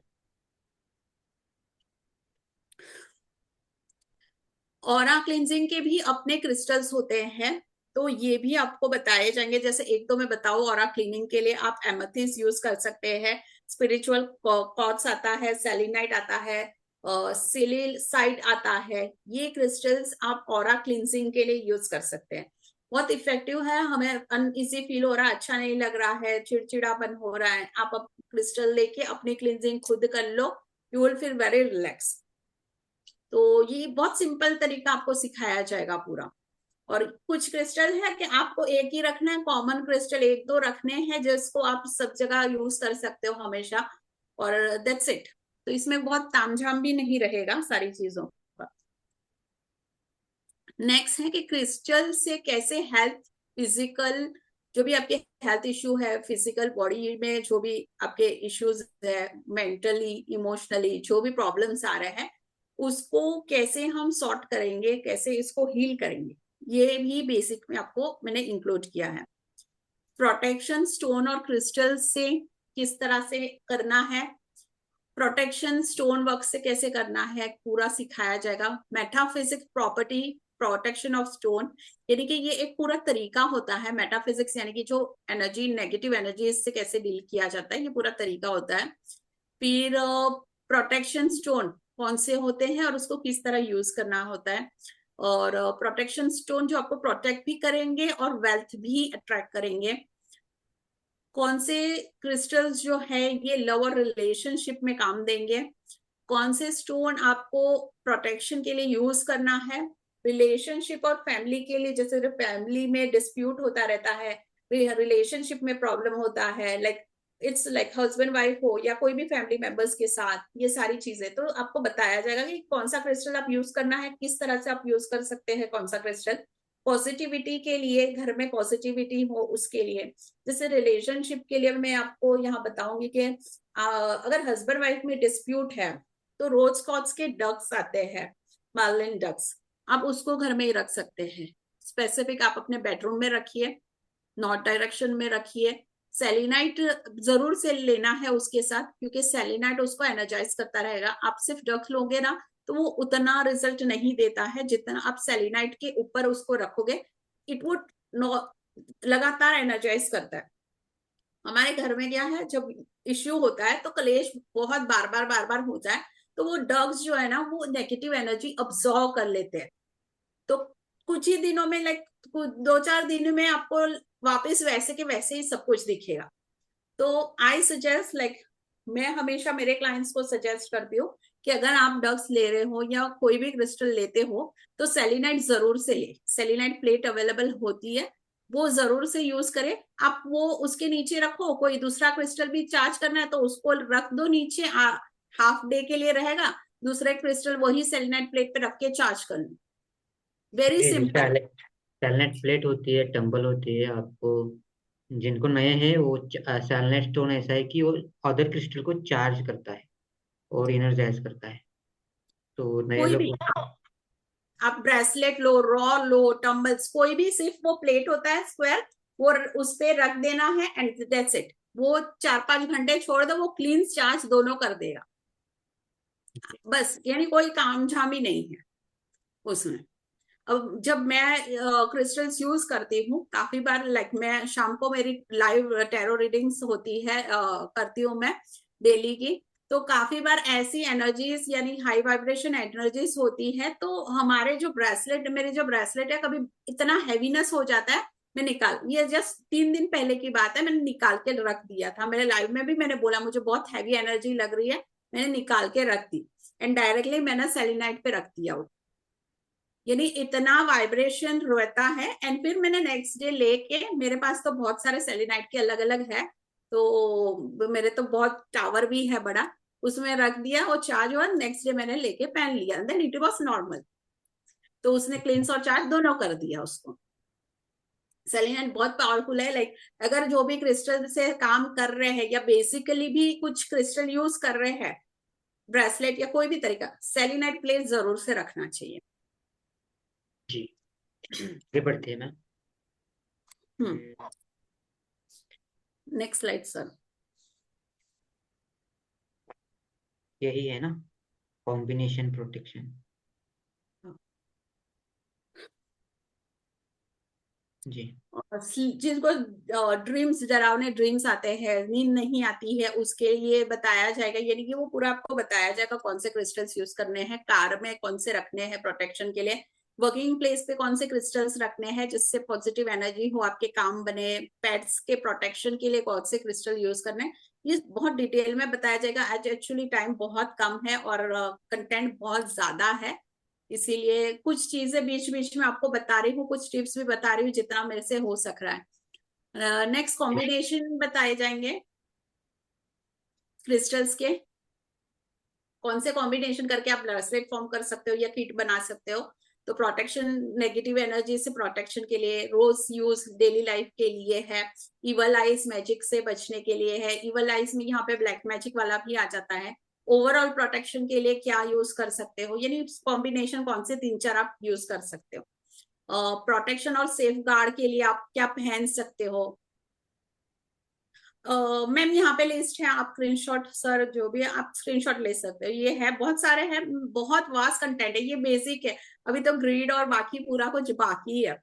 A: Aura cleansing के भी अपने क्रिस्टल्स होते हैं, तो ये भी आपको बताए जाएंगे। जैसे एक तो मैं बताऊं, ऑरा क्लीनिंग के लिए आप एमेथिस्ट यूज कर सकते हैं, स्पिरिचुअल क्वार्ट्ज आता है, सेलिनाइट आता है, सिलिसाइड आता है। ये क्रिस्टल्स आप ऑरा क्लिंजिंग के लिए यूज कर सकते हैं, बहुत इफेक्टिव है। हमें अनइजी फील हो रहा है, अच्छा नहीं लग रहा है, चिड़चिड़ापन हो रहा है, आप क्रिस्टल लेके अपनी क्लिंजिंग खुद कर लो, you will feel very relax. तो ये बहुत सिंपल तरीका आपको सिखाया जाएगा पूरा। और कुछ क्रिस्टल है कि आपको एक ही रखना है, कॉमन क्रिस्टल एक दो रखने हैं जिसको आप सब जगह यूज कर सकते हो हमेशा, और दैट्स इट। तो इसमें बहुत तामझाम भी नहीं रहेगा सारी चीजों का। नेक्स्ट है कि क्रिस्टल से कैसे हेल्थ, फिजिकल, जो भी आपके हेल्थ इश्यू है, फिजिकल बॉडी में जो भी आपके इश्यूज है, मेंटली इमोशनली जो भी प्रॉब्लम्स आ रहे हैं, उसको कैसे हम सॉर्ट करेंगे, कैसे इसको हील करेंगे, ये भी बेसिक में आपको मैंने इंक्लूड किया है। प्रोटेक्शन स्टोन और क्रिस्टल से किस तरह से करना है, प्रोटेक्शन स्टोन वर्क से कैसे करना है, पूरा सिखाया जाएगा। Metaphysics property protection of stone, यानी कि ये एक पूरा तरीका होता है। मेटाफिजिक्स यानी कि जो एनर्जी, नेगेटिव एनर्जी से कैसे डील किया जाता है, ये पूरा तरीका होता है। फिर प्रोटेक्शन स्टोन कौन से होते हैं और उसको किस तरह यूज करना होता है, और प्रोटेक्शन स्टोन जो आपको प्रोटेक्ट भी करेंगे और वेल्थ भी अट्रैक्ट करेंगे। कौन से क्रिस्टल्स जो है ये लव और रिलेशनशिप में काम देंगे, कौन से स्टोन आपको प्रोटेक्शन के लिए यूज करना है, रिलेशनशिप और फैमिली के लिए, जैसे फैमिली में डिस्प्यूट होता रहता है, रिलेशनशिप में प्रॉब्लम होता है, like it's like husband wife हो या कोई भी फैमिली मेंबर्स के साथ, ये सारी चीजें तो आपको बताया जाएगा कि कौन सा क्रिस्टल आप यूज करना है, किस तरह से आप यूज कर सकते हैं कौन सा क्रिस्टल। पॉजिटिविटी के लिए, घर में पॉजिटिविटी हो उसके लिए। जैसे रिलेशनशिप के लिए मैं आपको यहाँ बताऊंगी कि अगर हस्बैंड वाइफ में डिस्प्यूट है तो रोज कॉट्स के डक्स आते हैं, मार्लिन डक्स, आप उसको घर में ही रख सकते हैं। स्पेसिफिक आप अपने बेडरूम में रखिए, नॉर्थ डायरेक्शन में रखिए। सेलिनाइट जरूर से लेना है उसके साथ, क्योंकि सेलिनाइट उसको एनर्जाइज करता रहेगा। आप सिर्फ डक्स लोगे ना तो वो उतना रिजल्ट नहीं देता है जितना आप सेलिनाइट के ऊपर उसको रखोगे। इट वुड लगातार एनर्जाइज करता है। हमारे घर में क्या है, जब इश्यू होता है तो क्लेश बहुत बार बार होता है, तो वो डग्स जो है ना वो नेगेटिव एनर्जी अब्सॉर्ब कर लेते हैं। तो कुछ ही दिनों में, लाइक 2-4 दिन में आपको वापस वैसे के वैसे ही सब कुछ दिखेगा। तो आई सजेस्ट, लाइक मैं हमेशा मेरे क्लाइंट्स को सजेस्ट करती हूँ कि अगर आप डग्स ले रहे हो या कोई भी क्रिस्टल लेते हो तो सेलिनाइट जरूर से ले। सेलिनाइट प्लेट अवेलेबल होती है, वो जरूर से यूज करें। आप वो उसके नीचे रखो, कोई दूसरा क्रिस्टल भी चार्ज करना है तो उसको रख दो नीचे, हाफ डे के लिए रहेगा, दूसरे क्रिस्टल वही सेलिनाइट प्लेट पे रख के चार्ज कर लो। वेरी
B: ये जो
A: सिंपल।
B: सैलनेट प्लेट होती है, टम्बल होती है, आपको जिनको नए हैं वो सैलनेट स्टोन ऐसा है कि वो अदर क्रिस्टल को चार्ज करता है और इनर्जाइज करता है। तो नए
A: कोई
B: लोग
A: भी आप ब्रेसलेट लो, रॉ लो, टम्बल्स, कोई भी, सिर्फ वो प्लेट होता है स्क्वायर, वो उस पे रख देना है एंड दैट्स इट। वो 4-5 घंटे छोड़ दो, वो क्लीन चार्ज दोनों कर देगा। बस, यानी कोई काम झाम ही नहीं है उसमें। अब जब मैं क्रिस्टल्स यूज करती हूँ काफी बार, लाइक मैं शाम को मेरी लाइव टैरो रीडिंग्स होती है, करती हूँ मैं डेली की। तो काफी बार ऐसी एनर्जीज यानी हाई वाइब्रेशन एनर्जीज होती है, तो हमारे जो ब्रेसलेट, मेरे जो ब्रेसलेट है कभी इतना हैवीनेस हो जाता है, मैं निकाल, ये जस्ट 3 दिन पहले की बात है, मैंने निकाल के रख दिया था। मेरे लाइव में भी मैंने बोला मुझे बहुत हैवी एनर्जी लग रही है, मैंने निकाल के रख दी एंड डायरेक्टली मैंने सेलिनाइट पे रख दिया। यानी इतना वाइब्रेशन रहता है। एंड फिर मैंने नेक्स्ट डे लेके, मेरे पास तो बहुत सारे सेलिनाइट के अलग अलग है, तो मेरे तो बहुत टावर भी है बड़ा, उसमें रख दिया, वो चार्ज हुआ, नेक्स्ट डे मैंने लेके पहन लिया, देन इट वाज नॉर्मल। तो उसने क्लींस और चार्ज दोनों कर दिया उसको। सेलिनाइट बहुत पावरफुल है। लाइक अगर जो भी क्रिस्टल से काम कर रहे हैं या बेसिकली भी कुछ क्रिस्टल यूज कर रहे हैं, ब्रेसलेट या कोई भी तरीका, सेलिनाइट प्लेट जरूर से रखना चाहिए।
B: जी आगे बढ़ते हैं मैम।
A: Next slide sir.
B: यही है ना, कॉम्बिनेशन प्रोटेक्शन। जी
A: जिनको ड्रीम्स, डरावने ड्रीम्स आते हैं, नींद नहीं आती है, उसके लिए बताया जाएगा, यानी कि वो पूरा आपको बताया जाएगा कौन से क्रिस्टल्स यूज करने हैं, कार में कौन से रखने हैं प्रोटेक्शन के लिए, वर्किंग प्लेस पे कौन से क्रिस्टल्स रखने हैं जिससे पॉजिटिव एनर्जी हो, आपके काम बने, पेट्स के प्रोटेक्शन के लिए कौन से क्रिस्टल यूज करने हैं, ये बहुत डिटेल में बताया जाएगा। आज एक्चुअली टाइम बहुत कम है और कंटेंट बहुत ज्यादा है, इसीलिए कुछ चीजें बीच बीच में आपको बता रही हूँ, कुछ टिप्स भी बता रही हूँ जितना मेरे से हो सक रहा है। नेक्स्ट कॉम्बिनेशन बताए जाएंगे क्रिस्टल्स के, कौन से कॉम्बिनेशन करके आप ब्रेसलेट फॉर्म कर सकते हो या किट बना सकते हो। तो प्रोटेक्शन, नेगेटिव एनर्जी से प्रोटेक्शन के लिए, रोज यूज डेली लाइफ के लिए है, इवल आइज मैजिक से बचने के लिए है, इवल आइज में यहाँ पे ब्लैक मैजिक वाला भी आ जाता है, ओवरऑल प्रोटेक्शन के लिए क्या यूज कर सकते हो, यानी कॉम्बिनेशन कौन से 3-4 आप यूज कर सकते हो। प्रोटेक्शन और सेफ गार्ड के लिए आप क्या पहन सकते हो। मैम यहाँ पे लिस्ट है, आप स्क्रीनशॉट सर जो भी है आप स्क्रीनशॉट ले सकते हो, ये है बहुत सारे हैं, बहुत वास्ट कंटेंट है, ये बेसिक है, अभी तो ग्रीड और बाकी पूरा कुछ बाकी है,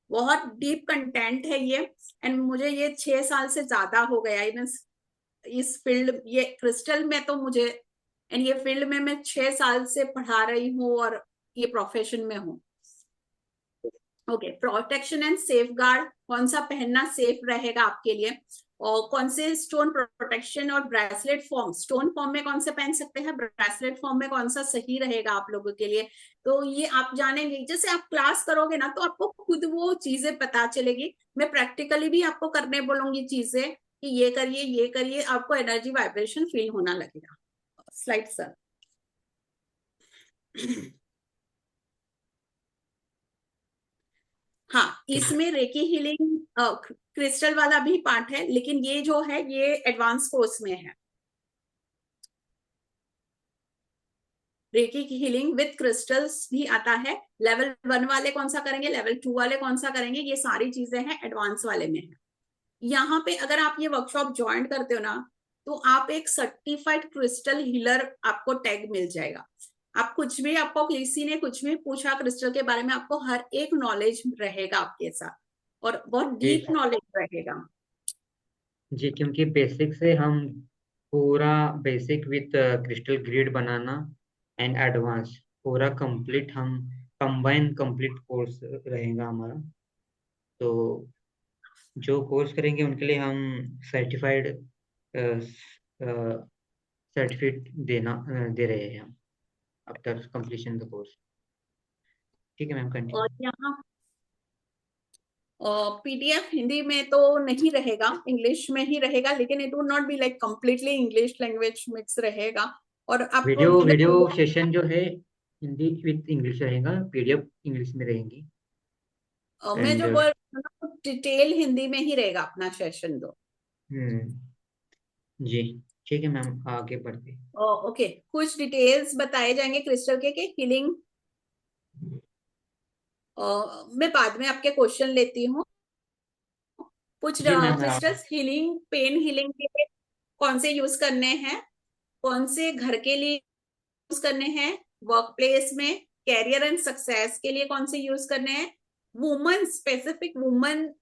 A: बहुत डीप कंटेंट है ये। एंड मुझे ये 6 साल से ज्यादा हो गया इस फील्ड, ये क्रिस्टल में तो मुझे, एंड ये फील्ड में मैं 6 साल से पढ़ा रही हूँ और ये प्रोफेशन में हूँ। Okay, protection and safe guard, कौन सा पहनना सेफ रहेगा आपके लिए, और कौन से स्टोन प्रोटेक्शन और ब्रेसलेट फॉर्म, स्टोन फॉर्म में कौन से पहन सकते हैं, ब्रेसलेट फॉर्म में कौन सा सही रहेगा आप लोगों के लिए, तो ये आप जानेंगे जैसे आप क्लास करोगे ना, तो आपको खुद वो चीजें पता चलेगी। मैं प्रैक्टिकली भी आपको करने बोलूंगी चीजें कि ये करिए, आपको एनर्जी वाइब्रेशन फील होना लगेगा। Slide sir. हाँ, इसमें रेकी हीलिंग क्रिस्टल वाला भी पार्ट है, लेकिन ये जो है ये एडवांस कोर्स में है। रेकी की हीलिंग विद क्रिस्टल्स भी आता है, लेवल 1 वाले कौन सा करेंगे, लेवल 2 वाले कौन सा करेंगे, ये सारी चीजें हैं एडवांस वाले में है। यहाँ पे अगर आप ये वर्कशॉप ज्वाइन करते हो ना, तो आप एक सर्टिफाइड क्रिस्टल हीलर आपको टैग मिल जाएगा। आप कुछ भी, आपको किसी ने कुछ भी पूछा क्रिस्टल के बारे में, आपको हर एक नॉलेज रहेगा आपके साथ, और बहुत
B: जी
A: डीप नॉलेज रहेगा।
B: जी, क्योंकि बेसिक से हम पूरा basic with crystal grid banana and advance पूरा कंप्लीट हम कंबाइन कंप्लीट कोर्स रहेगा हमारा। तो जो कोर्स करेंगे उनके लिए हम सर्टिफाइड सर्टिफिकेट दे रहे हैं हम आफ्टर कंप्लीशन द कोर्स। ठीक है मैम, कंटिन्यू।
A: और यहाँ पीडीएफ हिंदी में तो नहीं रहेगा, इंग्लिश में ही रहेगा, लेकिन it would not be like completely English language mix रहेगा। और आपको
B: वीडियो सेशन जो है हिंदी विथ इंग्लिश रहेगा, पीडीएफ इंग्लिश में रहेंगी।
A: मैं
B: एंड
A: जो बोल डिटेल हिंदी में ही रहेगा अपना सेशन दो।
B: जी ठीक है मैम, आगे बढ़ते।
A: ओके, कुछ डिटेल्स बताए जाएंगे क्रिस्टल के हीलिंग, मैं बाद में आपके क्वेश्चन लेती हूँ। कुछ
B: जी ma'am,
A: crystals healing, pain healing के लिए कौन से यूज करने हैं, कौन से घर के लिए यूज करने हैं, वर्क प्लेस में कैरियर एंड सक्सेस के लिए कौन से यूज करने हैं, वुमन स्पेसिफिक वुमन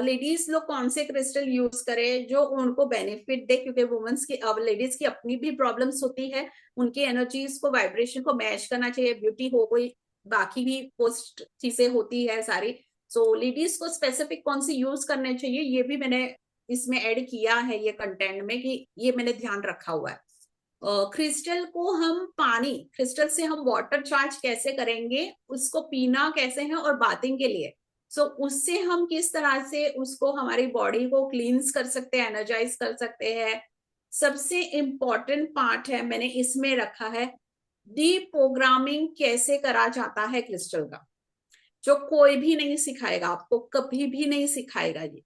A: लेडीज लोग कौन से क्रिस्टल यूज करें जो उनको बेनिफिट दे, क्योंकि वुमेन्स की लेडीज की अपनी भी प्रॉब्लम्स होती है, उनकी एनर्जीज को वाइब्रेशन को मैच करना चाहिए, ब्यूटी हो कोई बाकी भी पोस्ट चीजें होती है सारी। सो लेडीज को स्पेसिफिक कौन सी यूज करने चाहिए, ये भी मैंने इसमें ऐड किया है ये कंटेंट में, कि ये मैंने ध्यान रखा हुआ है। क्रिस्टल को हम पानी, क्रिस्टल से हम वाटर चार्ज कैसे करेंगे, उसको पीना कैसे है, और बाथिंग के लिए उससे हम किस तरह से उसको हमारी बॉडी को क्लींस कर सकते हैं, एनर्जाइज कर सकते हैं। सबसे इम्पोर्टेंट पार्ट है मैंने इसमें रखा है, डीप्रोग्रामिंग कैसे करा जाता है क्रिस्टल का, जो कोई भी नहीं सिखाएगा आपको, कभी भी नहीं सिखाएगा ये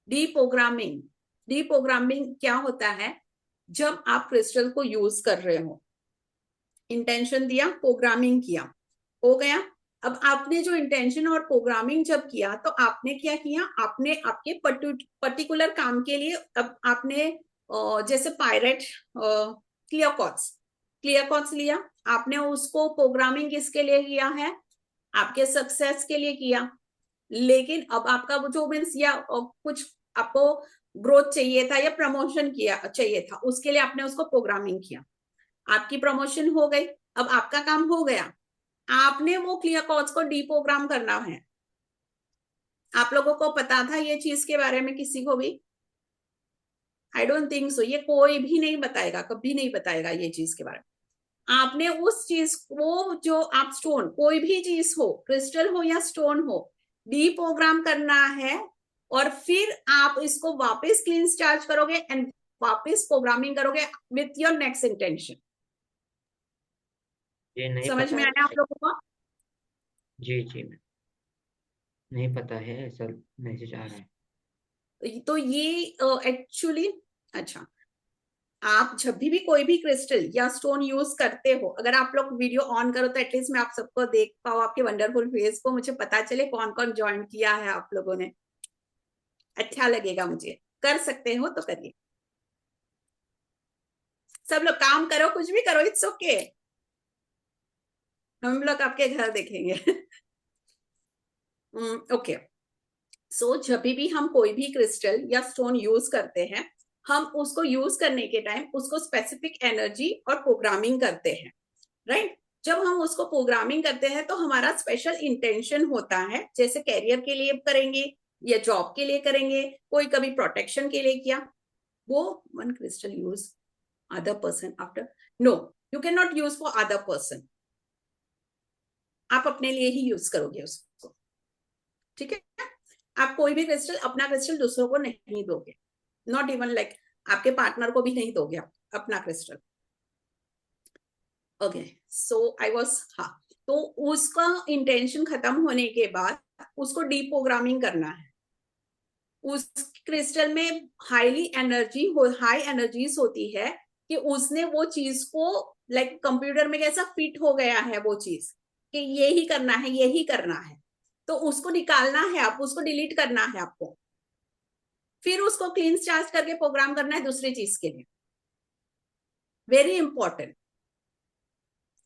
A: डीप्रोग्रामिंग। डीप्रोग्रामिंग क्या होता है, जब आप क्रिस्टल को यूज कर रहे हो, इंटेंशन दिया, प्रोग्रामिंग किया, हो गया। अब आपने जो इंटेंशन और प्रोग्रामिंग जब किया, तो आपने क्या किया, आपने आपके पर्टिकुलर काम के लिए, अब आपने जैसे पायरेट क्लियरकॉट्स लिया, आपने उसको प्रोग्रामिंग किसके लिए किया है, आपके सक्सेस के लिए किया। लेकिन अब आपका वो जो मीन्स या कुछ आपको ग्रोथ चाहिए था या प्रमोशन किया चाहिए था, उसके लिए आपने उसको प्रोग्रामिंग किया, आपकी प्रमोशन हो गई, अब आपका काम हो गया, आपने वो क्लियर कॉज को डीप्रोग्राम करना है। आप लोगों को पता था ये चीज के बारे में, किसी को भी? आई डोंट थिंक सो, ये कोई भी नहीं बताएगा, कभी नहीं बताएगा ये चीज के बारे में। आपने उस चीज को, जो आप स्टोन, कोई भी चीज हो, क्रिस्टल हो या स्टोन हो, डीप्रोग्राम करना है, और फिर आप इसको वापस क्लीन चार्ज करोगे एंड वापस प्रोग्रामिंग करोगे विथ योर नेक्स्ट इंटेंशन।
B: ये नहीं
A: समझ
B: पता
A: में
B: है।
A: आया आप लोगों को?
B: जी जी मैम, नहीं पता है, ऐसा मैसेज आ रहा है।
A: तो ये एक्चुअली, अच्छा, आप जब भी कोई भी क्रिस्टल या स्टोन यूज करते हो, अगर आप लोग वीडियो ऑन करो तो एटलीस्ट मैं आप सबको देख पाऊँ, आपके वंडरफुल फेस को, मुझे पता चले कौन कौन ज्वाइन किया है आप लोगों ने, अच्छा लगेगा मुझे। कर सकते हो तो करिए, सब लोग काम करो, कुछ भी करो, इट्स ओके, हम लोग आपके घर देखेंगे। ओके, सो जब भी हम कोई भी क्रिस्टल या स्टोन यूज करते हैं, हम उसको यूज करने के टाइम उसको स्पेसिफिक एनर्जी और प्रोग्रामिंग करते हैं, राइट। जब हम उसको प्रोग्रामिंग करते हैं तो हमारा स्पेशल इंटेंशन होता है, जैसे कैरियर के लिए करेंगे या जॉब के लिए करेंगे, कोई कभी प्रोटेक्शन के लिए किया, वो one crystal use other person after, no, you can not use for other person, आप अपने लिए ही यूज करोगे उसको, ठीक है। आप कोई भी क्रिस्टल, अपना क्रिस्टल दूसरों को नहीं दोगे, नॉट इवन लाइक आपके पार्टनर को भी नहीं दोगे आप अपना crystal. Okay, so I was, हाँ, तो उसका इंटेंशन खत्म होने के बाद उसको डीप्रोग्रामिंग करना है। उस क्रिस्टल में हाई एनर्जीज होती है कि उसने वो चीज को लाइक कंप्यूटर में कैसा फिट हो गया है वो चीज, कि यही करना है, यही करना है, तो उसको निकालना है, आप उसको डिलीट करना है आपको, फिर उसको क्लीन चार्ज करके प्रोग्राम करना है दूसरी चीज के लिए, वेरी इंपॉर्टेंट।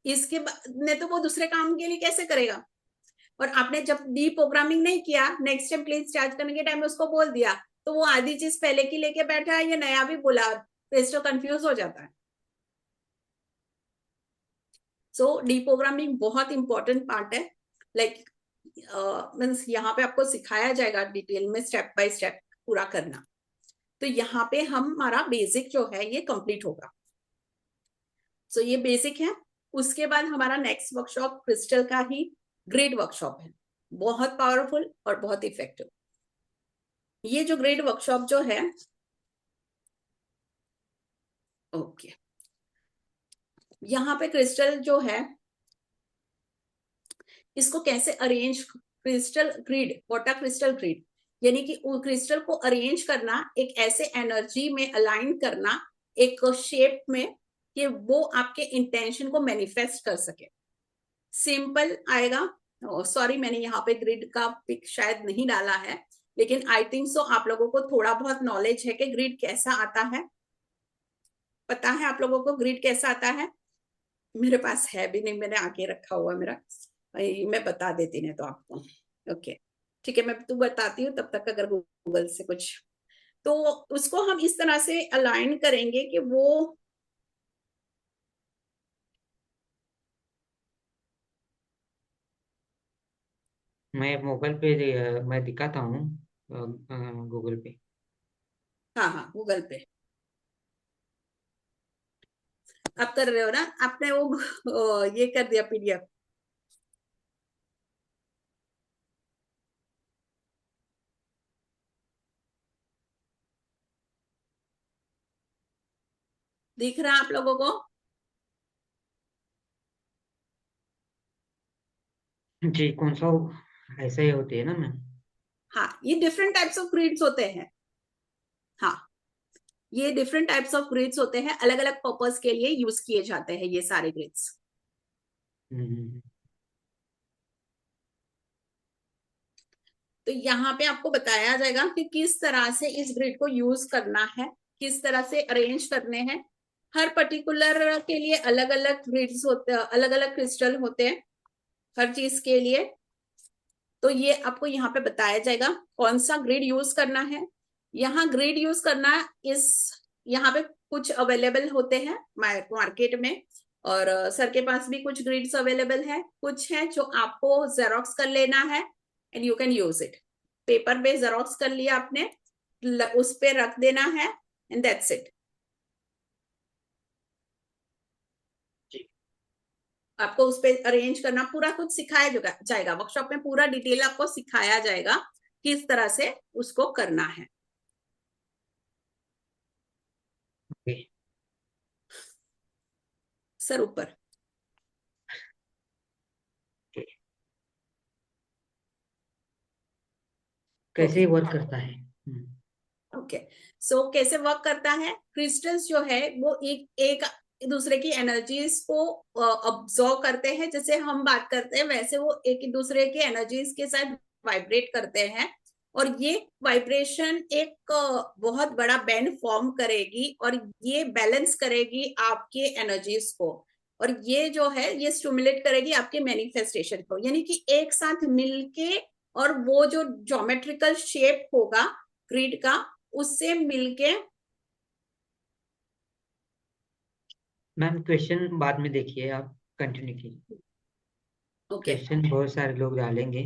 A: इसके ने तो वो दूसरे काम के लिए कैसे करेगा, और आपने जब डी प्रोग्रामिंग नहीं किया, नेक्स्ट टाइम क्लीन चार्ज करने के टाइम उसको बोल दिया, तो वो आधी चीज पहले की लेके बैठा है या नया भी बोला, तो कंफ्यूज हो जाता है। सो डी प्रोग्रामिंग बहुत इंपॉर्टेंट पार्ट है, लाइक मीन्स यहाँ पे आपको सिखाया जाएगा डिटेल में, स्टेप बाय स्टेप पूरा करना। तो यहाँ पे हमारा बेसिक जो है ये कंप्लीट होगा। सो ये बेसिक है। उसके बाद हमारा नेक्स्ट वर्कशॉप क्रिस्टल का ही ग्रेड वर्कशॉप है, बहुत पावरफुल और बहुत इफेक्टिव। ये जो ग्रेड वर्कशॉप जो है, ओके, यहाँ पे क्रिस्टल जो है इसको कैसे arrange, crystal grid, what are crystal grid, यानी कि क्रिस्टल को अरेंज करना, एक ऐसे एनर्जी में अलाइन करना, एक शेप में, कि वो आपके इंटेंशन को मैनिफेस्ट कर सके। सिंपल आएगा, सॉरी मैंने यहाँ पे ग्रिड का पिक शायद नहीं डाला है, लेकिन आई थिंक सो आप लोगों को थोड़ा बहुत नॉलेज है कि ग्रिड कैसा आता है, पता है आप लोगों को ग्रिड कैसा आता है। मेरे पास है भी नहीं, मैंने आके रखा हुआ मेरा, मैं बता देती नहीं तो आपको। ओके, ठीक है, मैं तो बताती हूँ तब तक, अगर गूगल से कुछ, तो उसको हम इस तरह से अलाइन करेंगे कि वो,
B: मैं मोबाइल पे मैं दिखाता हूँ गूगल पे।
A: हाँ हाँ गूगल पे आप कर रहे हो ना, आपने वो ये कर दिया पीडीएफ, दिख रहा है आप लोगों को।
B: जी, कौन सा ऐसा ही होती है ना मैम?
A: हाँ, ये डिफरेंट टाइप्स ऑफ ग्रिड्स होते हैं, हाँ, ये डिफरेंट टाइप्स ऑफ ग्रिड्स होते हैं, अलग अलग पर्पस के लिए यूज किए जाते हैं ये सारे ग्रिड्स।
B: हम्म।
A: तो यहाँ पे आपको बताया जाएगा कि किस तरह से इस ग्रिड को यूज करना है, किस तरह से अरेंज करने हैं। हर पर्टिकुलर के लिए अलग अलग ग्रिड्स होते हैं, अलग अलग क्रिस्टल होते हैं हर चीज के लिए। तो ये आपको यहाँ पे बताया जाएगा कौन सा ग्रिड यूज करना है। यहाँ ग्रिड यूज करना इस, यहाँ पे कुछ अवेलेबल होते हैं मार्केट में, और सर के पास भी कुछ ग्रिड्स अवेलेबल है, कुछ है जो आपको जेरोक्स कर लेना है and you can use it. Paper पे जेरोक्स कर लिया आपने, उस पे रख देना है एंड दैट्स इट। आपको उस पे अरेंज करना पूरा कुछ सिखाया जाएगा वर्कशॉप में, पूरा डिटेल आपको सिखाया जाएगा किस तरह से उसको करना है।
B: ओके।
A: सर ऊपर,
B: कैसे
A: ओके
B: वर्क करता है?
A: ओके। ओके, सो कैसे वर्क करता है? क्रिस्टल्स जो है वो एक दूसरे की एनर्जीज को ऑब्जर्व करते हैं, जैसे हम बात करते हैं वैसे वो एक दूसरे के एनर्जीज के साथ वाइब्रेट करते हैं, और ये वाइब्रेशन एक बहुत बड़ा बैंड फॉर्म करेगी और ये बैलेंस करेगी आपके एनर्जीज को, और ये जो है ये स्टिमुलेट करेगी आपके मैनिफेस्टेशन को, यानी कि एक साथ मिलके, और वो जो ज्योमेट्रिकल शेप होगा ग्रिड का उससे मिलके।
B: मैम क्वेश्चन बाद में देखिए, आप कंटिन्यू कीजिए।
A: ओके,
B: क्वेश्चन बहुत सारे लोग डालेंगे।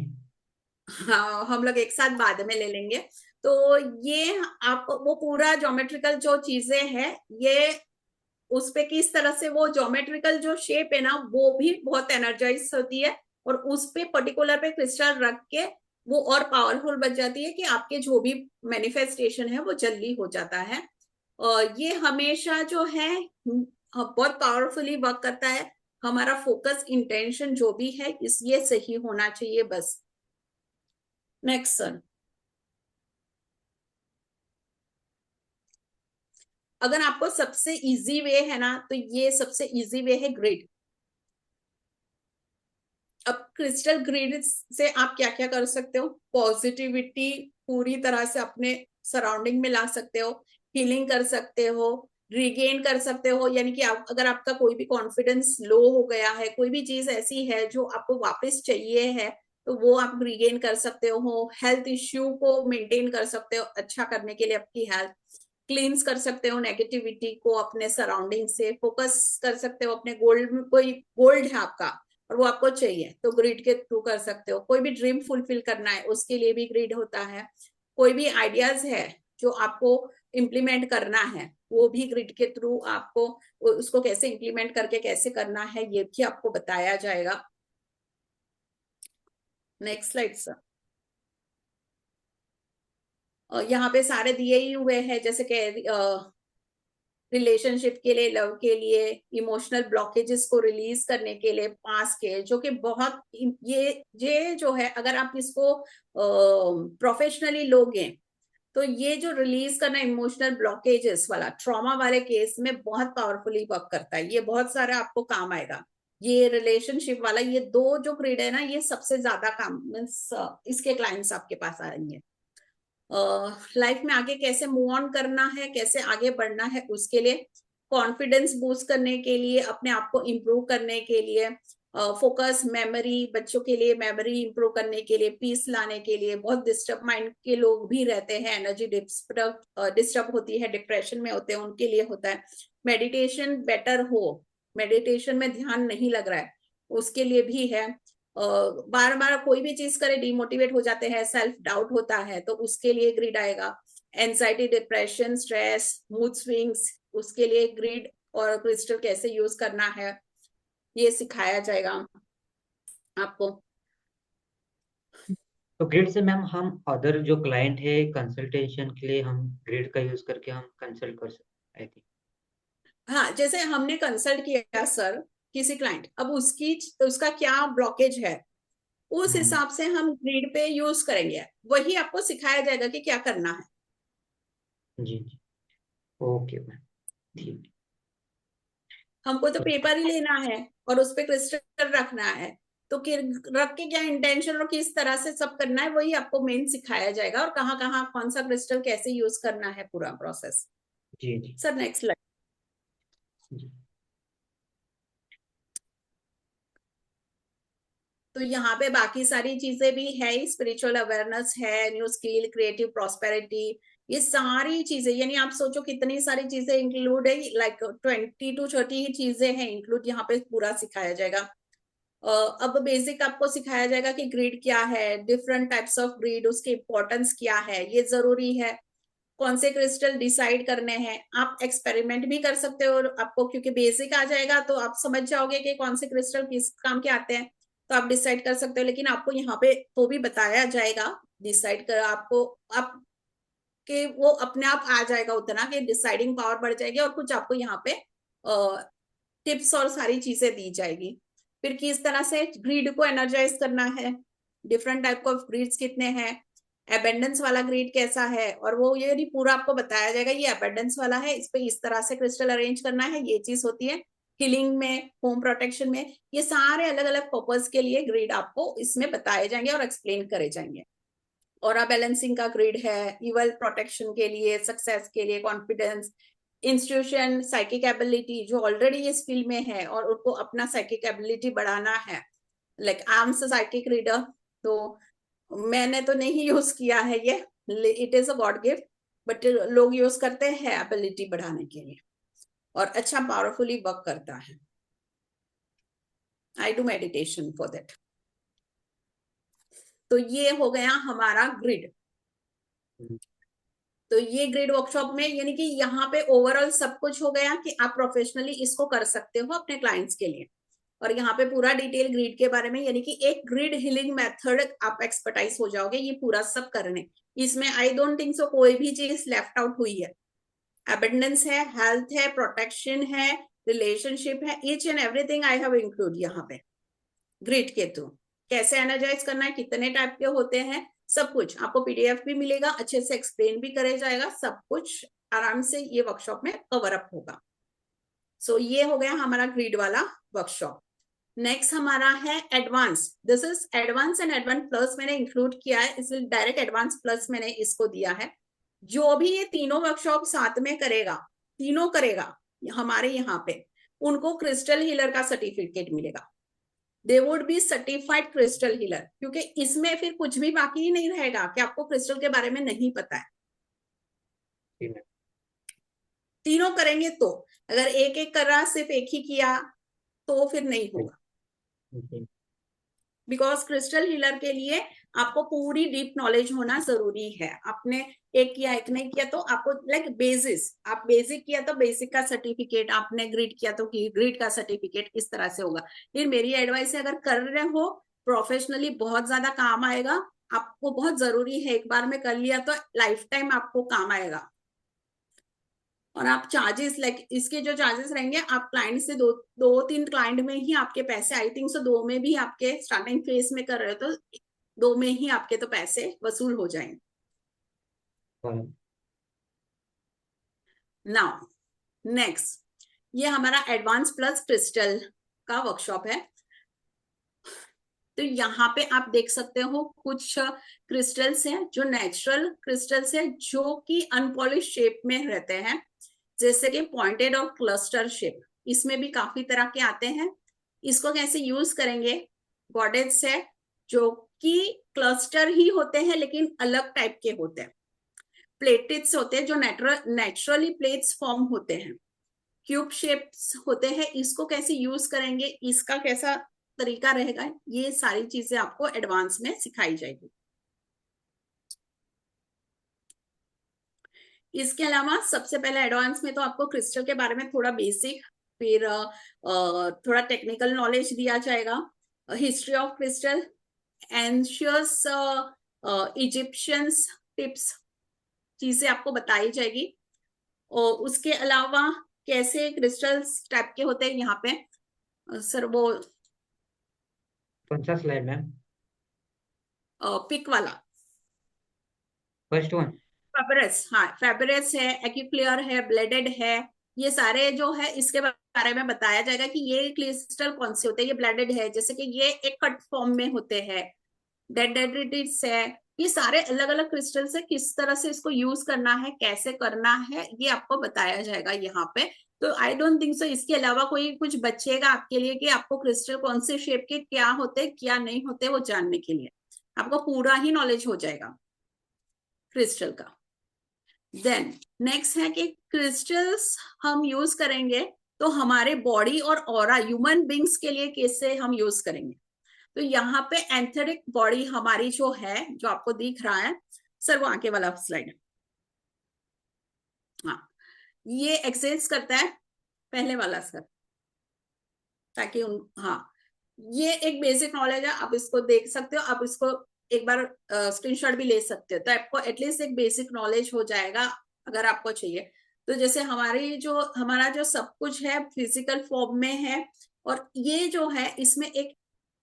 A: हाँ हम लोग एक साथ बाद में ले लेंगे। तो ये आप वो पूरा ज्योमेट्रिकल जो चीजें हैं ये उस पे किस तरह से वो ज्योमेट्रिकल जो शेप है ना वो भी बहुत एनर्जाइज होती है, और उस पे पर्टिकुलर पे क्रिस्टल रख के वो और पावरफुल बन जाती है कि आपके जो भी मैनिफेस्टेशन है वो जल्दी हो जाता है। और ये हमेशा जो है बहुत पावरफुली वर्क करता है। हमारा फोकस इंटेंशन जो भी है इस ये सही होना चाहिए बस। नेक्स्ट सर, अगर आपको सबसे इजी वे है ना तो ये सबसे इजी वे है ग्रिड। अब क्रिस्टल ग्रिड से आप क्या क्या कर सकते हो? पॉजिटिविटी पूरी तरह से अपने सराउंडिंग में ला सकते हो, हीलिंग कर सकते हो, रिगेन कर सकते हो, यानी कि आप अगर आपका कोई भी कॉन्फिडेंस लो हो गया है, कोई भी चीज ऐसी है जो आपको वापस चाहिए है, तो वो आप रिगेन कर सकते हो। हेल्थ इश्यू को मेंटेन कर सकते हो अच्छा करने के लिए, आपकी हेल्थ क्लींस कर सकते हो, नेगेटिविटी को अपने सराउंडिंग से फोकस कर सकते हो। अपने गोल्ड में कोई गोल्ड है आपका और वो आपको चाहिए तो ग्रिड के थ्रू कर सकते हो। कोई भी ड्रीम फुलफिल करना है उसके लिए भी ग्रिड होता है। कोई भी आइडियाज है जो आपको इम्प्लीमेंट करना है वो भी ग्रिड के थ्रू आपको उसको कैसे इम्प्लीमेंट करके कैसे करना है ये भी आपको बताया जाएगा। Next slide sir. यहाँ पे सारे दिए ही हुए हैं, जैसे कि रिलेशनशिप के लिए, लव के लिए, इमोशनल ब्लॉकेजेस को रिलीज करने के लिए, पास के जो कि बहुत ये जो है अगर आप इसको प्रोफेशनली लोगे तो ये जो रिलीज करना इमोशनल ब्लॉकेजेस वाला ट्रॉमा वाले केस में बहुत पावरफुली वर्क करता है। ये बहुत सारा आपको काम आएगा। ये रिलेशनशिप वाला ये दो जो क्रीड है ना ये सबसे ज्यादा काम मीन्स इसके क्लाइंट्स आपके पास आएंगे। लाइफ में आगे कैसे मूव ऑन करना है, कैसे आगे बढ़ना है, उसके लिए कॉन्फिडेंस बूस्ट करने के लिए, अपने आप को इम्प्रूव करने के लिए, फोकस, मेमोरी, बच्चों के लिए मेमोरी इंप्रूव करने के लिए, पीस लाने के लिए। बहुत डिस्टर्ब माइंड के लोग भी रहते हैं, एनर्जी डिस्टर्ब होती है, डिप्रेशन में होते हैं, उनके लिए होता है। मेडिटेशन बेटर हो, मेडिटेशन में ध्यान नहीं लग रहा है उसके लिए भी है। बार बार कोई भी चीज करे डिमोटिवेट हो जाते हैं, सेल्फ डाउट होता है तो उसके लिए ग्रिड आएगा। Anxiety, depression, stress, mood swings, उसके लिए ग्रिड और क्रिस्टल कैसे यूज करना है ये सिखाया जाएगा आपको।
B: तो ग्रिड से मैम हम अदर जो क्लाइंट है कंसल्टेशन के लिए हम ग्रिड का यूज करके हम कंसल्ट कर सकते हैं, आई थिंक।
A: हाँ, जैसे हमने कंसल्ट किया सर किसी क्लाइंट, अब उसका क्या ब्लॉकेज है उस हिसाब से हम ग्रिड पे यूज करेंगे, वही आपको सिखाया जाएगा कि क्या करना है।
B: जी जी, ओके मैम, ठीक।
A: हमको तो पेपर ही लेना है और उस पे क्रिस्टल रखना है, तो रख के क्या इंटेंशन और किस तरह से सब करना है वही आपको मेन सिखाया जाएगा, और कहाँ कहाँ कौन सा क्रिस्टल कैसे यूज करना है, पूरा प्रोसेस।
B: जी जी
A: सर नेक्स्ट स्लाइड।
B: जी।
A: तो यहाँ पे बाकी सारी चीजें भी है, स्पिरिचुअल अवेयरनेस है, न्यू स्किल, क्रिएटिव प्रॉस्पेरिटी, ये सारी चीजें, यानी आप सोचो कितनी सारी चीजें इंक्लूड है, लाइक 20 to 30 चीजें हैं इंक्लूड, यहाँ पे पूरा सिखाया जाएगा। अब बेसिक आपको सिखाया जाएगा कि ग्रिड क्या है, डिफरेंट टाइप्स ऑफ ग्रिड, उसकी इंपॉर्टेंस क्या है, ये जरूरी है, कौन से क्रिस्टल डिसाइड करने हैं। आप एक्सपेरिमेंट भी कर सकते हो, और आपको क्योंकि बेसिक आ जाएगा तो आप समझ जाओगे कि कौन से क्रिस्टल किस काम के आते हैं, तो आप डिसाइड कर सकते हो। लेकिन आपको यहाँ पे तो भी बताया जाएगा, डिसाइड कर आपको आप कि वो अपने आप आ जाएगा उतना कि डिसाइडिंग पावर बढ़ जाएगी, और कुछ आपको यहाँ पे टिप्स और सारी चीजें दी जाएगी। फिर किस तरह से ग्रिड को एनर्जाइज करना है, डिफरेंट टाइप ऑफ ग्रिड्स कितने हैं, एबेंडेंस वाला ग्रिड कैसा है, और वो ये नहीं पूरा आपको बताया जाएगा ये एबेंडेंस वाला है, इस पे इस तरह से क्रिस्टल अरेंज करना है, ये चीज होती है हीलिंग में, होम प्रोटेक्शन में, ये सारे अलग अलग पर्पज के लिए ग्रिड आपको इसमें बताए जाएंगे और एक्सप्लेन करे जाएंगे। और बैलेंसिंग का ग्रिड है, इवल प्रोटेक्शन के लिए, सक्सेस के लिए, कॉन्फिडेंस, इंस्टीट्यूशन, साइकिक एबिलिटी जो ऑलरेडी इस फील्ड में है और उनको अपना साइकिक एबिलिटी बढ़ाना है, like I am psychic reader, तो मैंने तो नहीं यूज किया है ये, it is a God gift, but लोग यूज करते हैं एबिलिटी बढ़ाने के लिए और अच्छा पावरफुली वर्क करता है। I do meditation for that. तो ये हो गया हमारा ग्रिड। तो ये ग्रिड वर्कशॉप में यानी कि यहाँ पे ओवरऑल सब कुछ हो गया कि आप प्रोफेशनली इसको कर सकते हो अपने क्लाइंट्स के लिए, और यहाँ पे पूरा डिटेल ग्रिड के बारे में, यानी कि एक ग्रिड हीलिंग मेथड आप एक्सपर्टाइज हो जाओगे ये पूरा सब करने। इसमें आई डोंट थिंक सो कोई भी चीज लेफ्ट आउट हुई है। एबंडेंस है, हेल्थ है, प्रोटेक्शन है, रिलेशनशिप है, each and everything I have include यहाँ पे ग्रिड के थ्रू। कैसे एनर्जाइज करना है, कितने टाइप के होते हैं, सब कुछ आपको पीडीएफ भी मिलेगा, अच्छे से एक्सप्लेन भी करे जाएगा, सब कुछ आराम से ये वर्कशॉप में कवर अप होगा। सो ये हो गया हमारा ग्रिड वाला वर्कशॉप। नेक्स्ट हमारा है advance. This is advance and advance plus मैंने इंक्लूड किया है, इसलिए डायरेक्ट एडवांस प्लस मैंने इसको दिया है। जो भी ये तीनों वर्कशॉप साथ में करेगा, तीनों करेगा हमारे यहाँ पे, उनको क्रिस्टल हीलर का सर्टिफिकेट मिलेगा। They would be certified crystal healer, क्योंकि इसमें फिर कुछ भी बाकी ही नहीं रहेगा कि आपको क्रिस्टल के बारे में नहीं पता है। तीनों करेंगे तो, अगर एक एक कर रहा सिर्फ एक ही किया तो फिर नहीं होगा, बिकॉज क्रिस्टल हीलर के लिए आपको पूरी डीप नॉलेज होना जरूरी है। आपने एक किया एक नहीं किया तो आपको लाइक बेसिस, आप बेसिक किया तो बेसिक का सर्टिफिकेट, आपने ग्रिड किया तो ग्रिड का सर्टिफिकेट, इस तरह से होगा। फिर मेरी एडवाइस है अगर कर रहे हो प्रोफेशनली बहुत ज्यादा काम आएगा, आपको बहुत जरूरी है, एक बार में कर लिया तो लाइफ टाइम आपको काम आएगा। और आप चार्जेस लाइक इसके जो चार्जेस रहेंगे, आप क्लाइंट से दो तीन क्लाइंट में ही आपके पैसे, आई थिंक सो 2 में भी आपके स्टार्टिंग फेज में कर रहे हो तो 2 में ही आपके तो पैसे वसूल हो जाएंगे। नाउ नेक्स्ट, ये हमारा एडवांस प्लस क्रिस्टल का वर्कशॉप है। तो यहाँ पे आप देख सकते हो कुछ क्रिस्टल्स हैं जो नेचुरल क्रिस्टल्स हैं, जो कि अनपॉलिश शेप में रहते हैं, जैसे कि पॉइंटेड और क्लस्टर शेप। इसमें भी काफी तरह के आते हैं। इसको कैसे यूज करेंगे, गॉडेट्स है जो कि क्लस्टर ही होते हैं लेकिन अलग टाइप के होते हैं। प्लेटेट्स होते हैं जो नेचुरली प्लेट्स फॉर्म होते हैं। क्यूब शेप्स होते हैं, इसको कैसे यूज करेंगे, इसका कैसा तरीका रहेगा, ये सारी चीजें आपको एडवांस में सिखाई जाएगी। इसके अलावा सबसे पहले एडवांस में तो आपको क्रिस्टल के बारे में थोड़ा बेसिक, फिर थोड़ा टेक्निकल नॉलेज दिया जाएगा, history of crystal, anxious Egyptians tips चीजें आपको बताई जाएगी। और उसके अलावा कैसे क्रिस्टल्स टाइप के होते हैं, यहाँ पे सर वो
B: कौन सा स्लाइड मैम?
A: पिक वाला
B: फर्स्ट वन।
A: फेबरस, हाँ फेबरस है, एक्यूक्लियर है, ब्लेडेड है, ये सारे जो है इसके बारे में बताया जाएगा कि ये क्रिस्टल कौन से होते हैं। ये ब्लेडेड है, जैसे कि ये एक कट फॉर्म में होते हैं। डेडेड्रिटिस है, ये सारे अलग अलग क्रिस्टल्स है, किस तरह से इसको यूज करना है, कैसे करना है, ये आपको बताया जाएगा यहाँ पे। तो आई डोंट थिंक सो इसके अलावा कोई कुछ बचेगा आपके लिए कि आपको क्रिस्टल कौन से शेप के क्या होते क्या नहीं होते वो जानने के लिए, आपको पूरा ही नॉलेज हो जाएगा क्रिस्टल का। देन नेक्स्ट है कि क्रिस्टल्स हम यूज करेंगे तो हमारे बॉडी और ऑरा ह्यूमन बींग्स के लिए कैसे हम यूज करेंगे। तो यहाँ पे एंथेरिक बॉडी हमारी जो है, जो आपको दिख रहा है सर वो आगे वाला स्लाइड, हाँ ये एक्सरसाइज करता है पहले वाला सर, ताकि हाँ ये एक बेसिक नॉलेज है, आप इसको देख सकते हो, आप इसको एक बार स्क्रीनशॉट भी ले सकते हो, तो आपको एटलीस्ट एक बेसिक नॉलेज हो जाएगा अगर आपको चाहिए। तो जैसे हमारा जो सब कुछ है फिजिकल फॉर्म में है, और ये जो है इसमें एक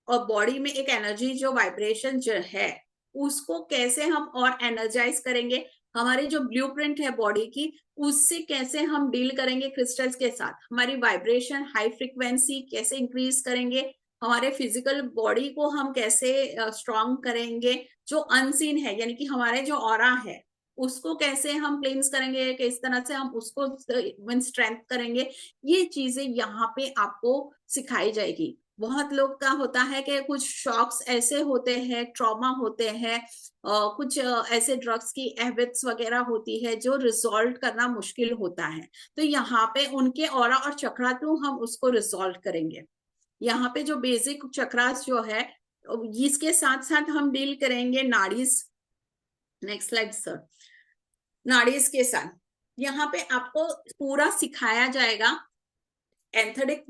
A: और बॉडी में एक एनर्जी जो वाइब्रेशन जो है उसको कैसे हम और एनर्जाइज करेंगे, हमारी जो ब्लूप्रिंट है बॉडी की उससे कैसे हम डील करेंगे क्रिस्टल्स के साथ, हमारी वाइब्रेशन हाई फ्रीक्वेंसी कैसे इंक्रीज करेंगे, हमारे फिजिकल बॉडी को हम कैसे स्ट्रॉन्ग करेंगे, जो अनसीन है यानी कि हमारे जो ऑरा है उसको कैसे हम क्लेंस करेंगे, किस तरह से हम उसको स्ट्रेंथ करेंगे, ये चीजें यहाँ पे आपको सिखाई जाएगी। बहुत लोग का होता है कि कुछ शॉक्स ऐसे होते हैं, ट्रॉमा होते हैं, कुछ ऐसे ड्रग्स की हैबिट्स वगैरह होती है जो रिजॉल्व करना मुश्किल होता है, तो यहाँ पे उनके ऑरा और चक्रा थ्रू हम उसको रिजॉल्व करेंगे। यहाँ पे जो बेसिक चक्रास जो है इसके साथ साथ हम डील करेंगे nadis. Next slide sir. Nadis के साथ यहाँ पे आपको पूरा सिखाया जाएगा एंथेटिक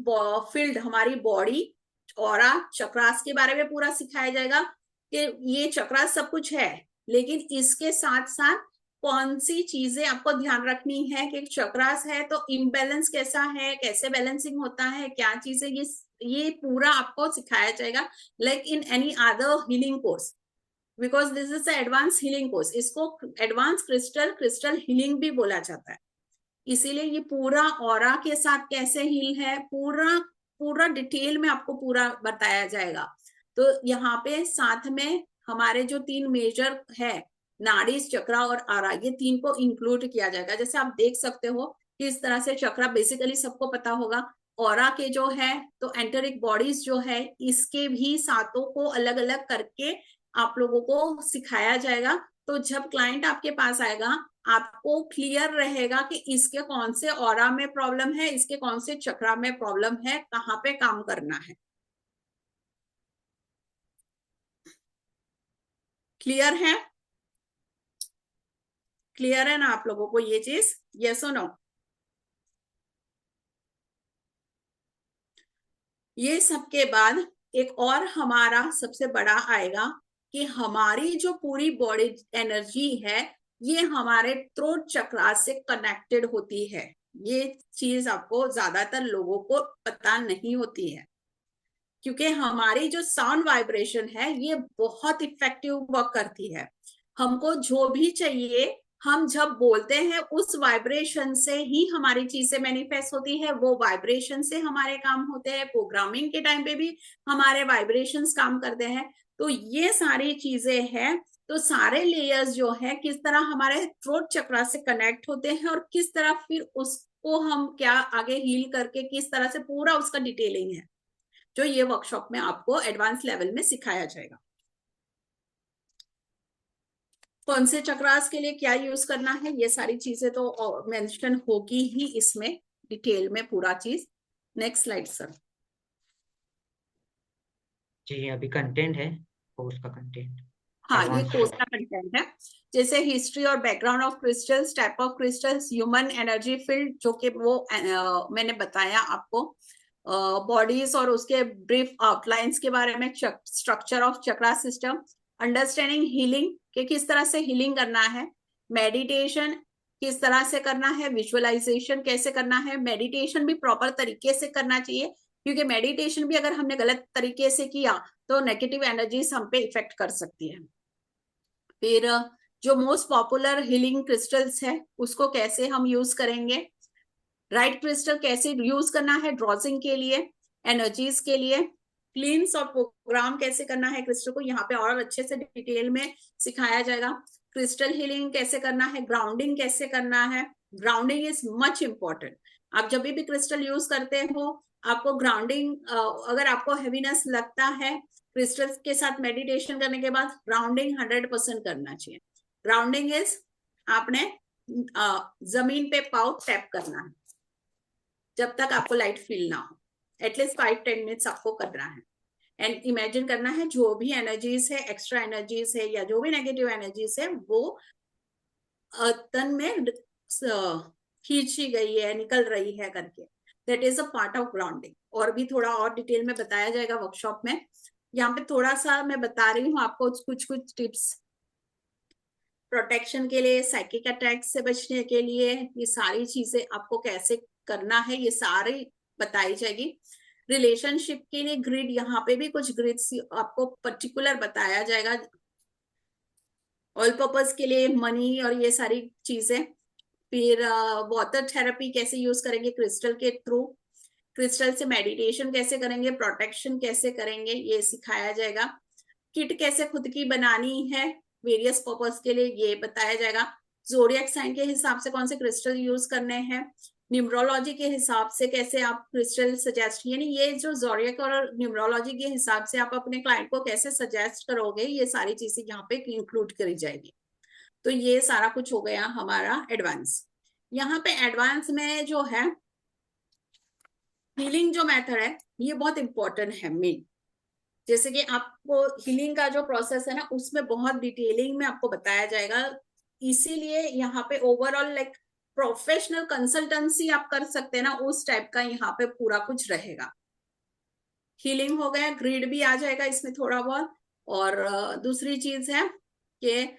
A: फील्ड, हमारी बॉडी ऑरा चक्रास के बारे में पूरा सिखाया जाएगा कि ये चक्रास सब कुछ है, लेकिन इसके साथ साथ कौन सी चीजें आपको ध्यान रखनी है कि चक्रास है तो इम्बैलेंस कैसा है, कैसे बैलेंसिंग होता है, क्या चीजें, ये पूरा आपको सिखाया जाएगा like in any other healing course, because this is advance healing course. इसको एडवांस क्रिस्टल हीलिंग भी बोला जाता है, इसीलिए ये पूरा ऑरा के साथ कैसे हील है पूरा पूरा डिटेल में आपको पूरा बताया जाएगा। तो यहाँ पे साथ में हमारे जो 3 मेजर है नाड़ी, चक्रा और ऑरा, ये 3 को इंक्लूड किया जाएगा। जैसे आप देख सकते हो कि इस तरह से चक्रा बेसिकली सबको पता होगा, ऑरा के जो है तो एंटरिक बॉडीज जो है इसके भी सातों को अलग अलग करके आप लोगों को सिखाया जाएगा। तो जब क्लाइंट आपके पास आएगा आपको क्लियर रहेगा कि इसके कौन से ऑरा में प्रॉब्लम है, इसके कौन से चक्रा में प्रॉब्लम है, कहाँ पे काम करना है। क्लियर है? क्लियर है ना आप लोगों को ये चीज? यस और नो? ये सब के बाद एक और हमारा सबसे बड़ा आएगा कि हमारी जो पूरी बॉडी एनर्जी है ये हमारे थ्रोट चक्रा से कनेक्टेड होती है। ये चीज आपको ज्यादातर लोगों को पता नहीं होती है, क्योंकि हमारी जो साउंड वाइब्रेशन है ये बहुत इफेक्टिव वर्क करती है। हमको जो भी चाहिए हम जब बोलते हैं उस वाइब्रेशन से ही हमारी चीजें मैनिफेस्ट होती है, वो वाइब्रेशन से हमारे काम होते हैं। प्रोग्रामिंग के टाइम पे भी हमारे वाइब्रेशंस काम करते हैं। तो ये सारी चीजें हैं। तो सारे लेयर्स जो है किस तरह हमारे थ्रोट चक्रा से कनेक्ट होते हैं और किस तरह फिर उसको हम क्या आगे हील करके किस तरह से पूरा उसका डिटेलिंग है जो ये वर्कशॉप में आपको एडवांस लेवल में सिखाया जाएगा। कौन से चक्रास के लिए क्या यूज करना है ये सारी चीजें तो मेंशन होगी ही इसमें डिटेल में पूरा चीज। Next slide sir.
B: जी अभी कंटेंट है कोर्स का कंटेंट।
A: हाँ ये कोर्स का कंटेंट है, जैसे हिस्ट्री और background of crystals, type of crystals, human energy field जो कि वो मैंने बताया आपको, बॉडीज और उसके ब्रीफ आउटलाइंस के बारे में, structure of chakra system, understanding healing कि किस तरह से हीलिंग करना है, मेडिटेशन किस तरह से करना है, विजुअलाइजेशन कैसे करना है, मेडिटेशन भी प्रॉपर तरीके से करना चाहिए क्योंकि मेडिटेशन भी अगर हमने गलत तरीके से किया तो नेगेटिव एनर्जीज हम पे इफेक्ट कर सकती है। फिर जो मोस्ट पॉपुलर हीलिंग क्रिस्टल्स है उसको कैसे हम यूज करेंगे, राइट क्रिस्टल कैसे यूज करना है ड्रॉजिंग के लिए, एनर्जीज के लिए, क्लींस और प्रोग्राम कैसे करना है क्रिस्टल को, यहाँ पे और अच्छे से डिटेल में सिखाया जाएगा। क्रिस्टल हीलिंग कैसे करना है, ग्राउंडिंग कैसे करना है, ग्राउंडिंग इज मच इम्पोर्टेंट। आप जब भी क्रिस्टल यूज करते हो आपको ग्राउंडिंग, अगर आपको हेवीनेस लगता है क्रिस्टल के साथ मेडिटेशन करने के बाद ग्राउंडिंग 100% करना चाहिए। ग्राउंडिंग इज आपने जमीन पे पाँव टैप करना है जब तक आपको लाइट फील ना हो, एटलीस्ट 5-10 मिनट्स आपको करना है। एंड इमेजिन करना है जो भी एनर्जीज है, एक्स्ट्रा एनर्जीज है या जो भी नेगेटिव एनर्जीज है वो तन में खींची गई है, निकल रही है करके, that is a part of grounding. और भी थोड़ा और डिटेल में बताया जाएगा वर्कशॉप में। यहाँ पे थोड़ा सा मैं बता रही हूँ आपको कुछ कुछ टिप्स प्रोटेक्शन के लिए, साइकिक अटैक से बचने के लिए, ये सारी चीजें आपको कैसे करना है ये सारी बताई जाएगी। रिलेशनशिप के लिए ग्रिड, यहाँ पे भी कुछ ग्रिड्स आपको पर्टिकुलर बताया जाएगा ऑयल पर्पज के लिए मनी और ये सारी चीजें। फिर वाटर थेरेपी कैसे यूज करेंगे क्रिस्टल के थ्रू, क्रिस्टल से मेडिटेशन कैसे करेंगे, प्रोटेक्शन कैसे करेंगे, ये सिखाया जाएगा। किट कैसे खुद की बनानी है वेरियस पर्पस के लिए, ये बताया जाएगा। जोडियक साइन के हिसाब से कौन से क्रिस्टल यूज करने हैं, न्यूमरोलॉजी के हिसाब से कैसे आप क्रिस्टल सजेस्ट, यानी ये जो जोडियक और न्यूमरोलॉजी के हिसाब से आप अपने क्लाइंट को कैसे सजेस्ट करोगे, ये सारी चीजें यहाँ पे इंक्लूड करी जाएगी। तो ये सारा कुछ हो गया हमारा एडवांस। यहाँ पे एडवांस में जो है हीलिंग जो मेथड है ये बहुत इंपॉर्टेंट है मेन। जैसे कि आपको हीलिंग का जो प्रोसेस है ना उसमें बहुत डिटेलिंग में आपको बताया जाएगा, इसीलिए यहाँ पे ओवरऑल लाइक प्रोफेशनल कंसल्टेंसी आप कर सकते हैं ना, उस टाइप का यहाँ पे पूरा कुछ रहेगा। हीलिंग हो गया, ग्रिड भी आ जाएगा इसमें थोड़ा बहुत। और दूसरी चीज है कि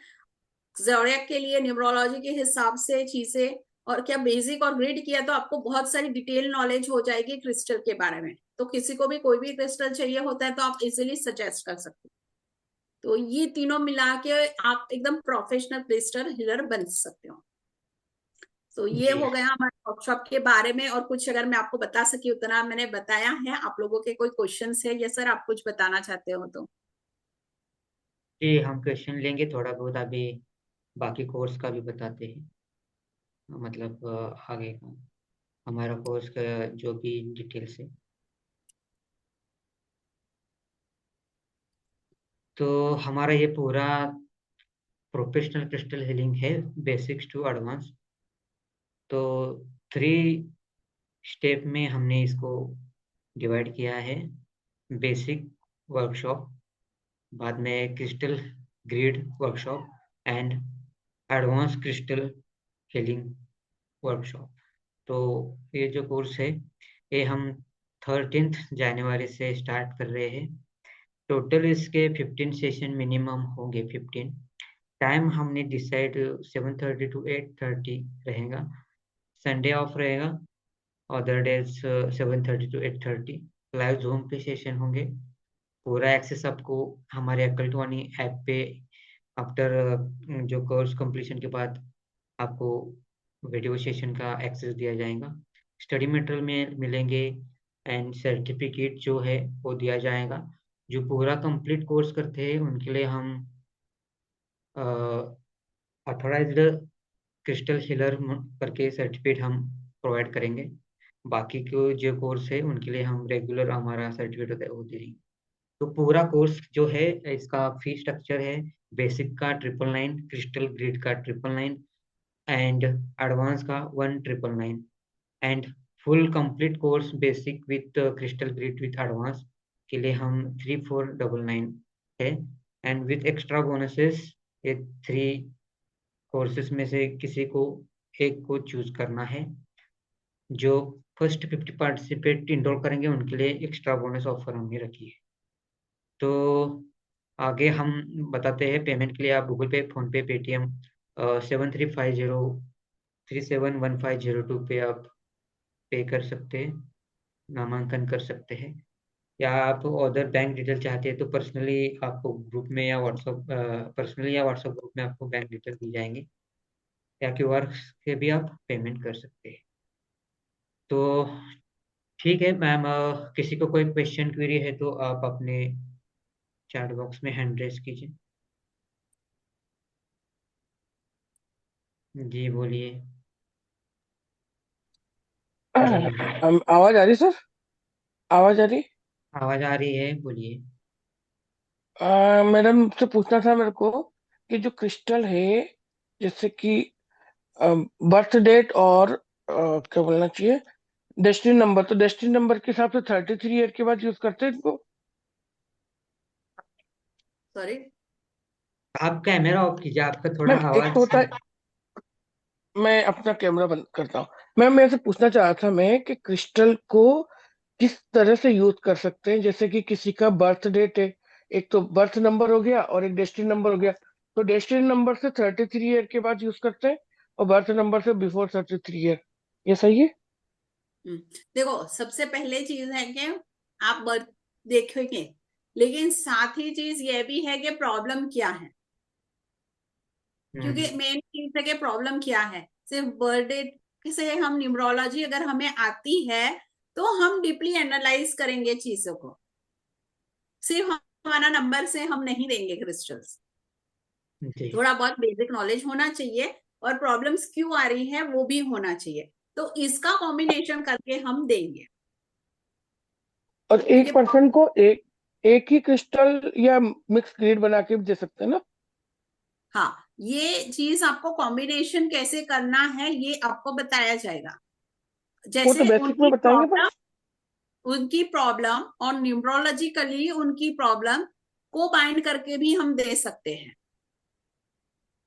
A: ज़ोडिएक के लिए न्यूमरोलॉजी के हिसाब से चीजें, और क्या बेसिक और ग्रिड किया तो आपको बहुत सारी डिटेल नॉलेज हो जाएगी क्रिस्टल के बारे में। तो किसी को भी कोई भी क्रिस्टल चाहिए होता है तो आप इजीली सजेस्ट कर सकते हो। तो ये तीनों मिला के आप एकदम प्रोफेशनल क्रिस्टल हीलर बन सकते हो। तो ये
B: जी
A: हो गया हमारे वर्कशॉप के बारे में, और कुछ अगर मैं आपको बता सकी उतना मैंने बताया है। आप लोगों के कोई क्वेश्चंस है या सर आप कुछ बताना चाहते हो तो?
B: जी, हम क्वेश्चन लेंगे थोड़ा बहुत, अभी बाकी कोर्स का भी बताते हैं, मतलब आगे का हमारा कोर्स का जो भी डिटेल्स है। तो हमारा ये पूरा प्रोफेशनल क्रिस्टल हीलिंग है, बेसिक्स टू एडवांस। तो 3 स्टेप में हमने इसको डिवाइड किया है। बेसिक वर्कशॉप, बाद में crystal grid workshop and advance crystal healing workshop. तो ये जो कोर्स है ये हम 13 जनवरी से स्टार्ट कर रहे हैं। टोटल इसके 15 सेशन मिनिमम होंगे, 15। टाइम हमने डिसाइड 7:30 to 8:30 रहेगा। संडे ऑफ रहेगा, other days 7:30 to 8:30। Live zoom पे सेशन होंगे। पूरा एक्सेस आपको हमारे अकल्ट वाणी ऐप पे आफ्टर जो कोर्स कंप्लीशन के बाद आपको वीडियो सेशन का एक्सेस दिया जाएगा। स्टडी मटेरियल में मिलेंगे एंड सर्टिफिकेट जो है वो दिया जाएगा। जो पूरा कंप्लीट कोर्स करते हैं उनके लिए हम ऑथोराइज्ड क्रिस्टल हीलर करके सर्टिफिकेट हम प्रोवाइड करेंगे। बाकी के जो कोर्स है उनके लिए हम रेगुलर हमारा सर्टिफिकेट होता है वो दे देंगे। तो पूरा कोर्स जो है इसका फी स्ट्रक्चर है, बेसिक का 999, क्रिस्टल ग्रिड का 999 एंड एडवांस का 1999। And full complete course basic with crystal grid with advance के लिए हम 3499 है। एंड विथ एक्स्ट्रा बोनसेस ये 3 कोर्सेज में से किसी को एक को चूज करना है। जो फर्स्ट 50 पार्टिसिपेट इनरोल करेंगे उनके लिए एक्स्ट्रा बोनस ऑफर हमने रखी है। तो आगे हम बताते हैं पेमेंट के लिए आप गूगल पे, फोन पे, पेटीएम 7350371502 पे आप पे कर सकते हैं, नामांकन कर सकते हैं। या आप अदर बैंक डिटेल चाहते हैं तो पर्सनली आपको ग्रुप में या व्हाट्सएप ग्रुप में आपको बैंक डिटेल दी जाएंगे, या क्यूआर से भी आप पेमेंट कर सकते हैं। तो ठीक है मैम, किसी को कोई क्वेश्चन क्वेरी है तो आप अपने चैट बॉक्स में हैंड रेज कीजिए। जी बोलिए राजेंद्र।
C: आवाज आ रही सर? आवाज आ रही?
B: आवाज आ रही है, बोलिए।
C: मैडम से पूछना था मेरे को कि जो क्रिस्टल है, जैसे कि बर्थ डेट और क्या बोलना चाहिए, डेस्टिनी नंबर, तो डेस्टिनी नंबर के हिसाब से 33 ईयर के बाद यूज करते हैं इनको?
A: सॉरी
B: आप कैमरा ऑफ कीजिए, आपका थोड़ा
C: मैम एक तो
B: आवाज।
C: होता है, मैं अपना कैमरा बंद करता हूँ। मैम मैं से पूछना चाह रहा था मैं कि क्रिस्टल को किस तरह से यूज कर सकते हैं, जैसे कि किसी का बर्थ डेट है, एक तो बर्थ नंबर हो गया और एक डेस्टिनी नंबर हो गया, तो डेस्टिनी नंबर से 33 ईयर के बाद यूज करते हैं और बर्थ नंबर से बिफोर 33 ईयर, ये सही है?
A: देखो, सबसे पहले चीज है कि आप बर्थ देखेंगे, लेकिन साथ ही चीज ये भी है कि प्रॉब्लम क्या है। क्योंकि
B: हम्म।
A: मेन चीज है कि प्रॉब्लम क्या है। सिर्फ बर्थडे से हम न्यूमरोलॉजी अगर हमें आती है तो हम डीपली एनालाइज करेंगे चीजों को, सिर्फ हमारा नंबर से हम नहीं देंगे क्रिस्टल्स।
B: जी।
A: थोड़ा बहुत बेसिक नॉलेज होना चाहिए और प्रॉब्लम्स क्यों आ रही है वो भी होना चाहिए, तो इसका कॉम्बिनेशन करके हम देंगे।
C: और एक
A: क्योंकि
C: पर्सन को एक ही क्रिस्टल या मिक्स ग्रीड बना के भी दे सकते हैं ना?
A: हाँ, ये चीज आपको कॉम्बिनेशन कैसे करना है ये आपको बताया जाएगा।
C: वो तो
A: जैसे
C: बेसिक में बताएंगे पर
A: उनकी प्रॉब्लम और न्यूमरोलॉजिकली उनकी प्रॉब्लम को बाइंड करके भी हम दे सकते हैं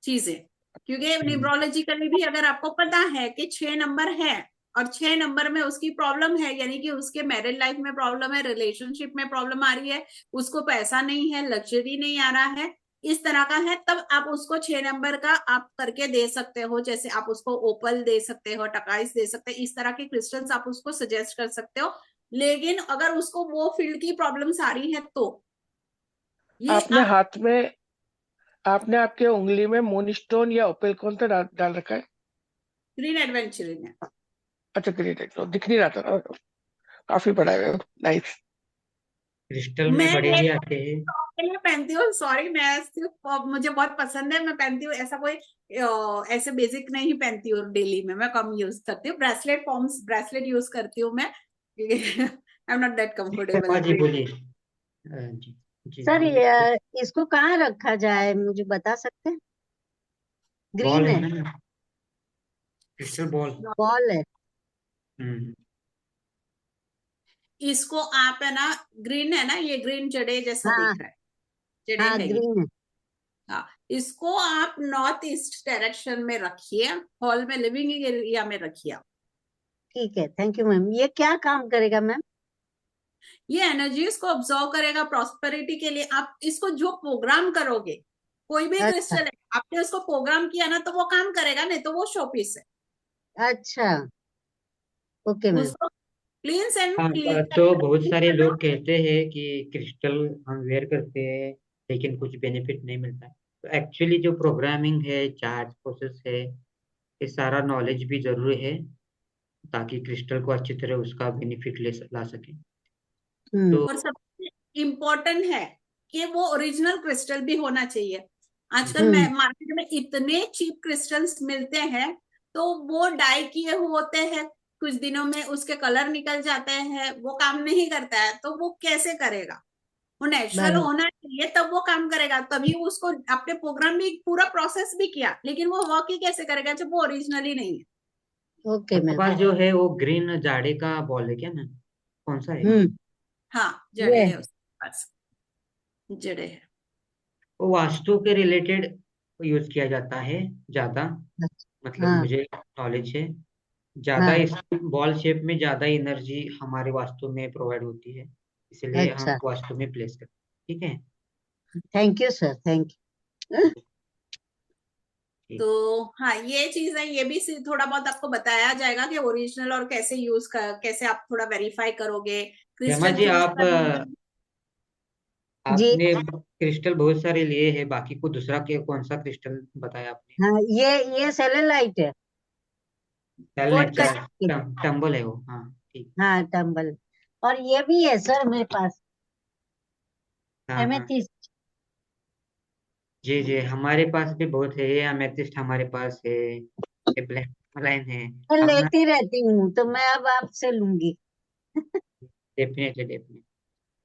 A: चीजें। क्योंकि
B: हम्म।
A: न्यूमरोलॉजिकली भी अगर आपको पता है कि 6 नंबर है और 6 नंबर में उसकी प्रॉब्लम है, यानी कि उसके मैरिड लाइफ में प्रॉब्लम है, रिलेशनशिप में प्रॉब्लम आ रही है, उसको पैसा नहीं है, लग्जरी नहीं आ रहा है, इस तरह का है, तब आप उसको 6 नंबर का आप करके दे सकते हो। जैसे आप उसको ओपल दे सकते हो, टकाइस दे सकते हो, इस तरह के क्रिस्टल्स आप उसको सजेस्ट कर सकते हो। लेकिन अगर उसको वो फील्ड की प्रॉब्लम्स आ रही है तो ये
C: आपने
A: आप
C: हाथ में आपने आपके उंगली में मूनस्टोन या ओपेल कौन सा डाल रखा है?
A: ग्रीन एडवेंचर में
C: अच्छा, ग्रेट है, तो दिख नहीं रहा था। काफी बड़ा है। नाइस।
B: क्रिस्टल में
A: मैं
B: बड़े
A: एक
B: भी आते हैं।
A: के लिए पहनती हूँ, सॉरी, मैं सिर्फ मुझे बहुत पसंद है, मैं पहनती हूँ। ऐसा कोई ऐसे बेसिक नहीं पहनती हूँ डेली में, मैं कम यूज करती हूँ। ब्रेसलेट फॉर्म्स ब्रेसलेट यूज करती हूँ मैं, I am not that comfortable.
B: हाँ जी, बोलिए। जी। जी
D: सर
B: बोलिए।
D: इसको कहाँ रखा जाए मुझे बता सकते हैं?
B: बॉल
D: ग्रीन
B: है
D: है,
B: ना, क्रिस्टल बॉल।
D: बॉल है।
B: हम्म।
A: इसको आप है ना, ग्रीन है ना, ये ग्रीन जड़े जैसा
D: हाँ
A: दिख रहा है, जड़े
D: हाँ
A: है ये।
D: ग्रीन है।
A: हाँ, इसको आप नॉर्थ ईस्ट डायरेक्शन में रखिए, हॉल में, लिविंग एरिया में रखिए।
D: ठीक है, थैंक यू मैम। ये क्या काम करेगा मैम?
A: ये एनर्जीज को ऑब्जर्व करेगा प्रॉस्पेरिटी के लिए। आप इसको जो प्रोग्राम करोगे, कोई भी
D: अच्छा
A: क्रिस्टल है, आपने उसको प्रोग्राम किया ना तो वो काम करेगा, नहीं तो वो शोपीस है।
D: अच्छा, ओके मैम।
A: उसको क्लींस एंड
B: हाँ, तो बहुत सारे लोग कहते हैं कि क्रिस्टल हम वेयर करते हैं लेकिन कुछ बेनिफिट नहीं मिलता। तो एक्चुअली जो प्रोग्रामिंग है, चार्ज प्रोसेस है, ये सारा नॉलेज भी जरूरी है ताकि क्रिस्टल को अच्छी तरह उसका बेनिफिट ला सके। तो
A: और सबसे इम्पोर्टेंट है कि वो ओरिजिनल क्रिस्टल भी होना चाहिए। आजकल
D: हम्म
A: मार्केट में इतने चीप क्रिस्टल्स मिलते हैं, तो वो डाई किए हुए होते हैं, कुछ दिनों में उसके कलर निकल जाते हैं, वो काम नहीं करता है, तो वो कैसे करेगा? वो नेचुरल
D: बराबर।
A: होना चाहिए तब वो काम करेगा। तभी उसको आपने प्रोग्राम भी पूरा प्रोसेस भी किया, लेकिन वो वर्क ही कैसे करेगा जब वो ओरिजिनल ही नहीं है।
D: ओके
B: आपके
D: मैम।
B: पास जो है वो ग्रीन जाड़े का बॉल है क्या मैम? कौन सा है?
D: हम्म
A: हाँ, जड़े
D: ये
A: है उसके पास, जड़े है।
B: वो वास्तु के रिलेटेड यूज किया जाता है ज्यादा, मतलब
D: हाँ
B: मुझे नॉलेज है। ज्यादा
D: हाँ।
B: इस बॉल शेप में ज्यादा एनर्जी हमारे वास्तु में प्रोवाइड होती है, इसलिए हम
D: अच्छा,
B: वास्तु में प्लेस करते हैं। ठीक है।
D: Thank you sir, thank you.
B: ठीक।
A: तो हाँ, ये चीज है, ये भी थोड़ा बहुत आपको बताया जाएगा कि ओरिजिनल और कैसे यूज कर, कैसे आप थोड़ा वेरीफाई करोगे
B: हेमा
A: क्रिस्टल
B: जी,
A: चूज
B: आप
A: करने में।
D: जी
B: आपने क्रिस्टल बहुत सारे लिए हैं, बाकी को दूसरा के कौन सा क्रिस्टल बताया आपने?
D: हाँ, ये सेलेलाइट है। कोट
B: टेलनेट,
D: करके।
B: टंबल है वो, हाँ। ठीक।
D: हाँ टम्बल। और ये भी है सर मेरे पास,
B: हाँ हाँ।
D: एमेथिस्ट।
B: जी जी, हमारे पास भी बहुत है, ये अमेथिस्ट हमारे पास है, ये ब्लैक लाइन है।
D: मैं
B: अपना
D: लेती रहती हूँ तो मैं अब आपसे लूंगी।
B: Definitely definitely.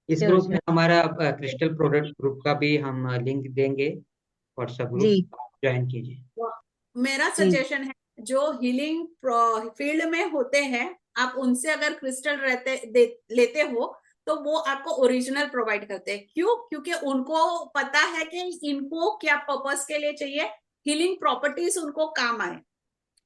B: इस
D: श्योर
B: ग्रुप में
D: श्योर।
B: हमारा क्रिस्टल प्रोडक्ट ग्रुप का भी हम लिंक देंगे, व्हाट्सएप ग्रुप,
D: जी
B: ज्वाइन कीजिए।
A: मेरा
D: जी।
A: सजेशन है, जो हीलिंग फील्ड में होते हैं, आप उनसे अगर क्रिस्टल लेते हो तो वो आपको ओरिजिनल प्रोवाइड करते हैं। क्यों? क्योंकि उनको पता है कि इनको क्या पर्पस के लिए चाहिए, हीलिंग प्रॉपर्टीज उनको काम आए।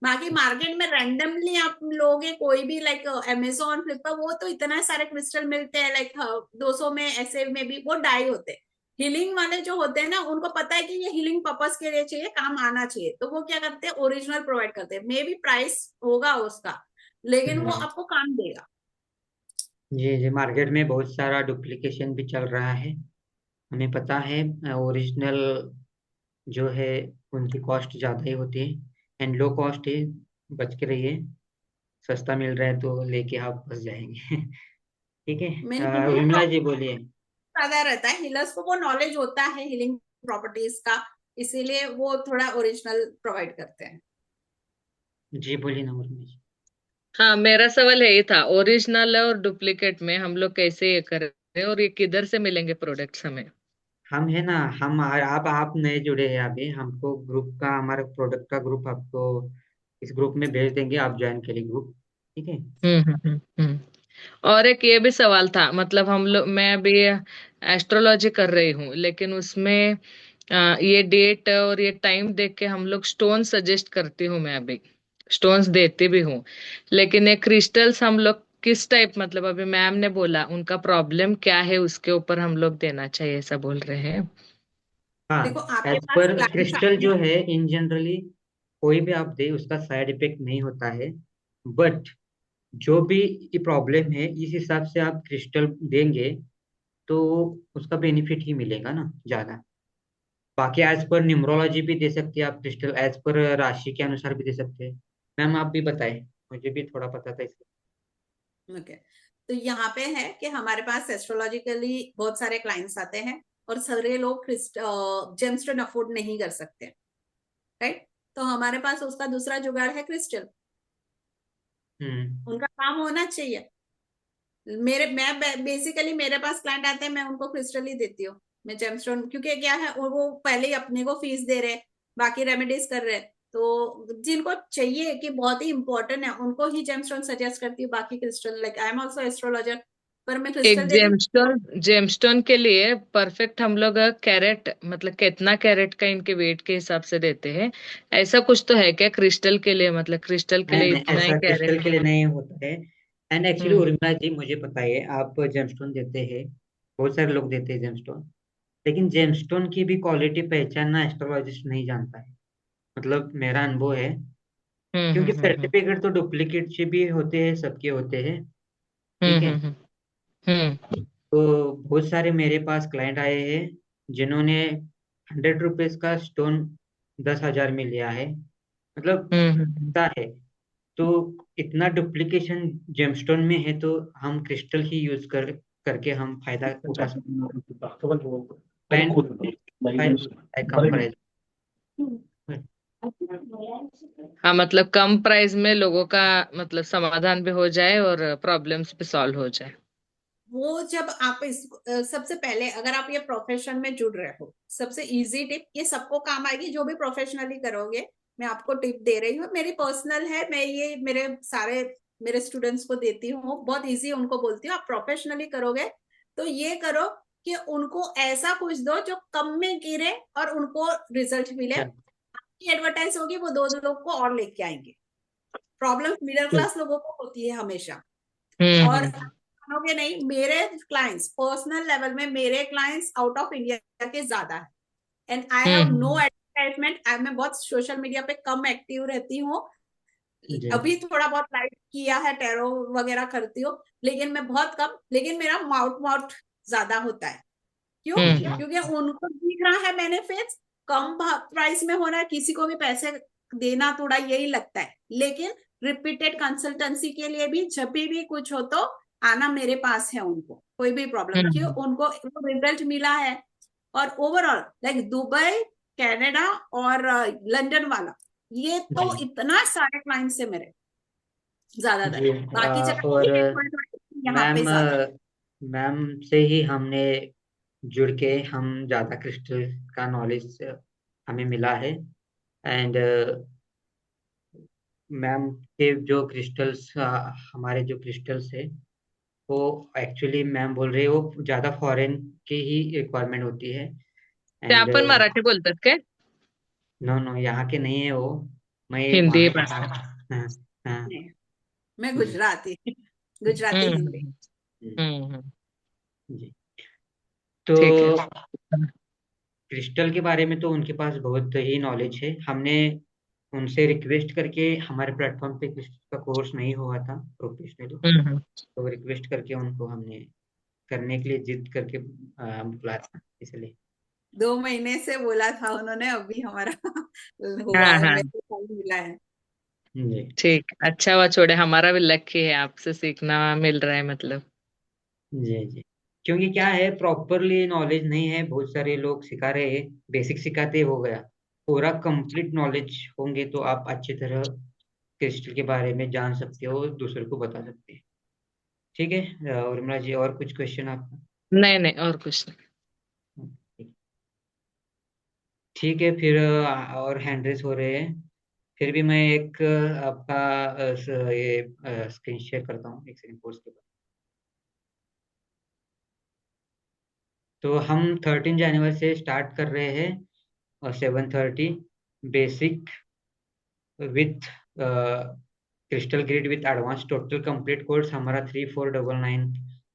A: बाकी मार्केट में रैंडमली आप लोगे कोई भी, लाइक अमेजोन, फ्लिपकार्ट, वो तो इतना सारे क्रिस्टल मिलते हैं, लाइक 200 में, ऐसे में भी वो डाई होते हैं। हीलिंग वाले जो होते हैं ना, उनको पता है कि ये हीलिंग पर्पस के लिए चाहिए, काम आना चाहिए, तो वो क्या करते हैं, ओरिजिनल प्रोवाइड करते हैं। मे बी प्राइस होगा उसका, लेकिन वो
B: हम्म।
A: आपको काम देगा।
B: जी जी, मार्केट में बहुत सारा डुप्लीकेशन भी चल रहा है, हमें पता है। ओरिजिनल जो है उनकी कॉस्ट ज़्यादा ही होती है, एंड लो कॉस्ट है, बच के रहिए, सस्ता मिल रहा है तो लेके आप फंस जाएंगे। ठीक है।
A: मैंने हीलिंग
B: विमला जी बोलिए।
A: ज्यादा रहता है, हीलर्स को वो नॉलेज होता है हीलिंग प्रॉपर्टीज का, इसीलिए वो थोड़ा ओरिजिनल प्रोवाइड करते हैं।
B: जी बोलिए ना उर्मी जी।
E: हाँ, मेरा सवाल यही था, ओरिजिनल और डुप्लीकेट में हम लोग कैसे ये करें, और ये किधर से मिलेंगे प्रोडक्ट्स हमें?
B: हम है ना, हम आप नए जुड़े हैं अभी, हमको ग्रुप का, हमारे प्रोडक्ट का ग्रुप आपको इस ग्रुप में भेज देंगे, आप ज्वाइन करिए ग्रुप। ठीक है।
E: और एक ये भी सवाल था, मतलब हम लोग, मैं अभी एस्ट्रोलॉजी कर रही हूँ, लेकिन उसमें ये डेट और ये टाइम देख के हम लोग स्टोन सजेस्ट करती हूँ, मैं अभी स्टोन्स देती भी हूँ, लेकिन ये क्रिस्टल्स हम लोग किस टाइप, मतलब अभी मैम ने बोला उनका प्रॉब्लम क्या है उसके ऊपर हम लोग देना चाहिए, ऐसा बोल रहे हैं।
A: देखो
B: हाँ,
A: आपके
B: एज
A: पास
B: पर
A: क्लाइंट्स
B: क्रिस्टल
A: आते
B: जो
A: हैं।
B: है इन जनरली कोई भी आप दे उसका साइड इफेक्ट नहीं होता है, बट जो भी प्रॉब्लम है इस हिसाब से आप क्रिस्टल देंगे तो उसका बेनिफिट ही मिलेगा ना ज्यादा। बाकी एज पर न्यूमरोलॉजी भी दे सकते हैं आप क्रिस्टल, एज पर राशि के अनुसार भी दे सकते हैं। मैम आप भी बताएं, मुझे भी थोड़ा पता था इसका।
A: ओके, तो यहाँ पे है कि हमारे पास एस्ट्रोलॉजिकली बहुत सारे क्लाइंट्स आते हैं और सारे लोग जेमस्टोन अफोर्ड नहीं कर सकते, राइट? तो हमारे पास उसका दूसरा जुगाड़ है क्रिस्टल।
B: हम्म।
A: उनका काम होना चाहिए। मैं बेसिकली मेरे पास क्लाइंट आते हैं, मैं उनको क्रिस्टल ही देती हूँ। मैं जेमस्टोन, क्योंकि क्या है, वो पहले ही अपने को फीस दे रहे, बाकी रेमेडीज कर रहे, तो जिनको चाहिए कि बहुत ही इंपॉर्टेंट है उनको ही जेमस्टोन सजेस्ट करती हूँ, बाकी crystal, like I am also astrologer, पर मैं
E: एक
A: क्रिस्टल देती हूँ।
E: जेमस्टोन के लिए परफेक्ट हम लोग कैरेट, मतलब कितना कैरेट का इनके वेट के हिसाब से देते हैं, ऐसा कुछ तो है क्या क्रिस्टल के लिए, मतलब क्रिस्टल के
B: नहीं
E: लिए
B: नहीं,
E: इतना ही
B: ऐसा क्रिस्टल
E: कैरेट?
B: के लिए नहीं होता है। एंड एक्चुअली
E: हम्म
B: उर्मिला जी मुझे बताइए, आप जेमस्टोन देते हैं, बहुत सारे लोग देते हैं जेमस्टोन, लेकिन जेमस्टोन की भी क्वालिटी पहचानना एस्ट्रोलॉजिस्ट नहीं जानता है, मतलब मेरा अनुभव है।
E: हम्म
B: क्योंकि
E: हम्म हम्म
B: सर्टिफिकेट तो डुप्लीकेट से भी होते हैं, सबके होते हैं। ठीक
E: हम्म
B: है।
E: हम्म हम्म हम्म
B: तो बहुत सारे मेरे पास क्लाइंट आए हैं जिन्होंने 100 रुपीज का स्टोन 10,000 में लिया है, मतलब
E: हम्म, हम्म, हम्म।
B: ऐसा है। तो इतना डुप्लीकेशन जेमस्टोन में है तो हम क्रिस्टल ही यूज करके हम फायदा उठा सकते हैं कम प्राइस।
E: हाँ, मतलब कम प्राइस में लोगों का मतलब समाधान भी हो जाए और प्रॉब्लम्स भी सॉल्व हो जाए।
A: वो जब आप सबसे पहले अगर आप ये प्रोफेशन में जुड़ रहे हो, सबसे इजी टिप, ये सबको काम आएगी जो भी प्रोफेशनली करोगे, मैं आपको टिप दे रही हूँ, मेरी पर्सनल है, मैं ये मेरे स्टूडेंट्स को देती हूँ, बहुत इजी उनको बोलती हूँ, आप प्रोफेशनली करोगे तो ये करो कि उनको ऐसा कुछ दो जो कम में गिरे और उनको रिजल्ट मिले। आपकी एडवर्टाइज होगी, वो दो लोग को और लेके आएंगे। प्रॉब्लम मिडिल क्लास लोगों को होती है हमेशा।
E: हम्म
A: और
E: हम्म
A: मानोगे नहीं, मेरे क्लाइंट्स पर्सनल लेवल में, मेरे क्लाइंट्स आउट ऑफ इंडिया के ज्यादा है, and I have no
E: hmm
A: advertisement. मैं बहुत सोशल मीडिया पे कम एक्टिव रहती हूँ,
B: जी।
A: अभी थोड़ा बहुत लाइक किया है, टैरो वगैरह करती हूँ, लेकिन मैं बहुत कम, लेकिन मेरा माउथ माउथ ज्यादा होता है। क्यों?
B: जी।
A: क्योंकि उनको दिख रहा है बेनिफिट्स, कम प्राइस में हो रहा है, किसी को भी पैसे देना थोड़ा यही लगता है, लेकिन रिपीटेड कंसल्टेंसी के लिए भी जब भी कुछ हो तो आना मेरे पास है, उनको कोई भी प्रॉब्लम, क्यों,
E: हम्म
A: उनको रिजल्ट मिला है। और ओवरऑल लाइक दुबई, कनाडा और लंदन वाला, ये तो
B: जी।
A: इतना सारे क्लाइंट्स है मेरे, ज्यादातर।
B: जी।
A: बाकी जगह
B: और
A: भी है थोड़े थोड़े, यहाँ पे
B: मैम
A: ज्यादा।
B: मैम से ही हमने जुड़ के हम ज़्यादा क्रिस्टल का नॉलेज हमें मिला है। एंड मैम के जो क्रिस्टल्स, हमारे जो क्रिस्टल्स है वो एक्चुअली मैम बोल रहे हैं वो ज़्यादा फॉरेन की ही रिक्वायरमेंट होती है।
E: ते
B: एंड
E: आपण मराठी बोलतात काय?
B: नो नो, यहाँ के नहीं है वो, मैं
E: हिंदी
B: वहाँ का।
E: भाषा।
B: हाँ। हाँ।
A: मैं
B: जी।
A: गुजराती, गुजराती हिंदी।
E: हम्म
B: हम्म,
E: हम्म।
B: जी। तो
E: ठीक है।
B: क्रिस्टल के बारे में तो उनके पास बहुत ही नॉलेज है, हमने उनसे रिक्वेस्ट करके, हमारे प्लेटफॉर्म पे क्रिस्टल का कोर्स नहीं हुआ था प्रोफेशनली,
E: हम्म।
B: तो रिक्वेस्ट करके उनको हमने करने के लिए जिद करके बुलाया था, इसलिए।
A: 2 महीने से बोला था उन्होंने, अभी हमारा हुआ
E: हाँ
A: है,
E: हाँ,
A: मेरे को टाइम मिला है।
B: जी
E: ठीक, अच्छा हुआ छोड़े, हमारा भी लकी है, आपसे सीखना मिल रहा है मतलब।
B: जी जी। क्योंकि क्या है, प्रॉपरली नॉलेज नहीं है, बहुत सारे लोग सिखा रहे हैं, बेसिक सिखाते हो गया, पूरा कंप्लीट नॉलेज होंगे तो आप अच्छी तरह क्रिस्टल के बारे में जान सकते हो, दूसरे को बता सकते हैं। ठीक है उर्मिला जी, और कुछ क्वेश्चन आपका?
E: नहीं नहीं, और कुछ नहीं।
B: ठीक है फिर और हैंड रेस हो रहे हैं, फिर भी मैं एक आपका ये स्क्रीन शेयर करता हूँ, एक सेकंड कोर्स के बाद। तो हम 13 जनवरी से स्टार्ट कर रहे हैं और 7:30 basic with crystal grid with advance, total complete course हमारा 3499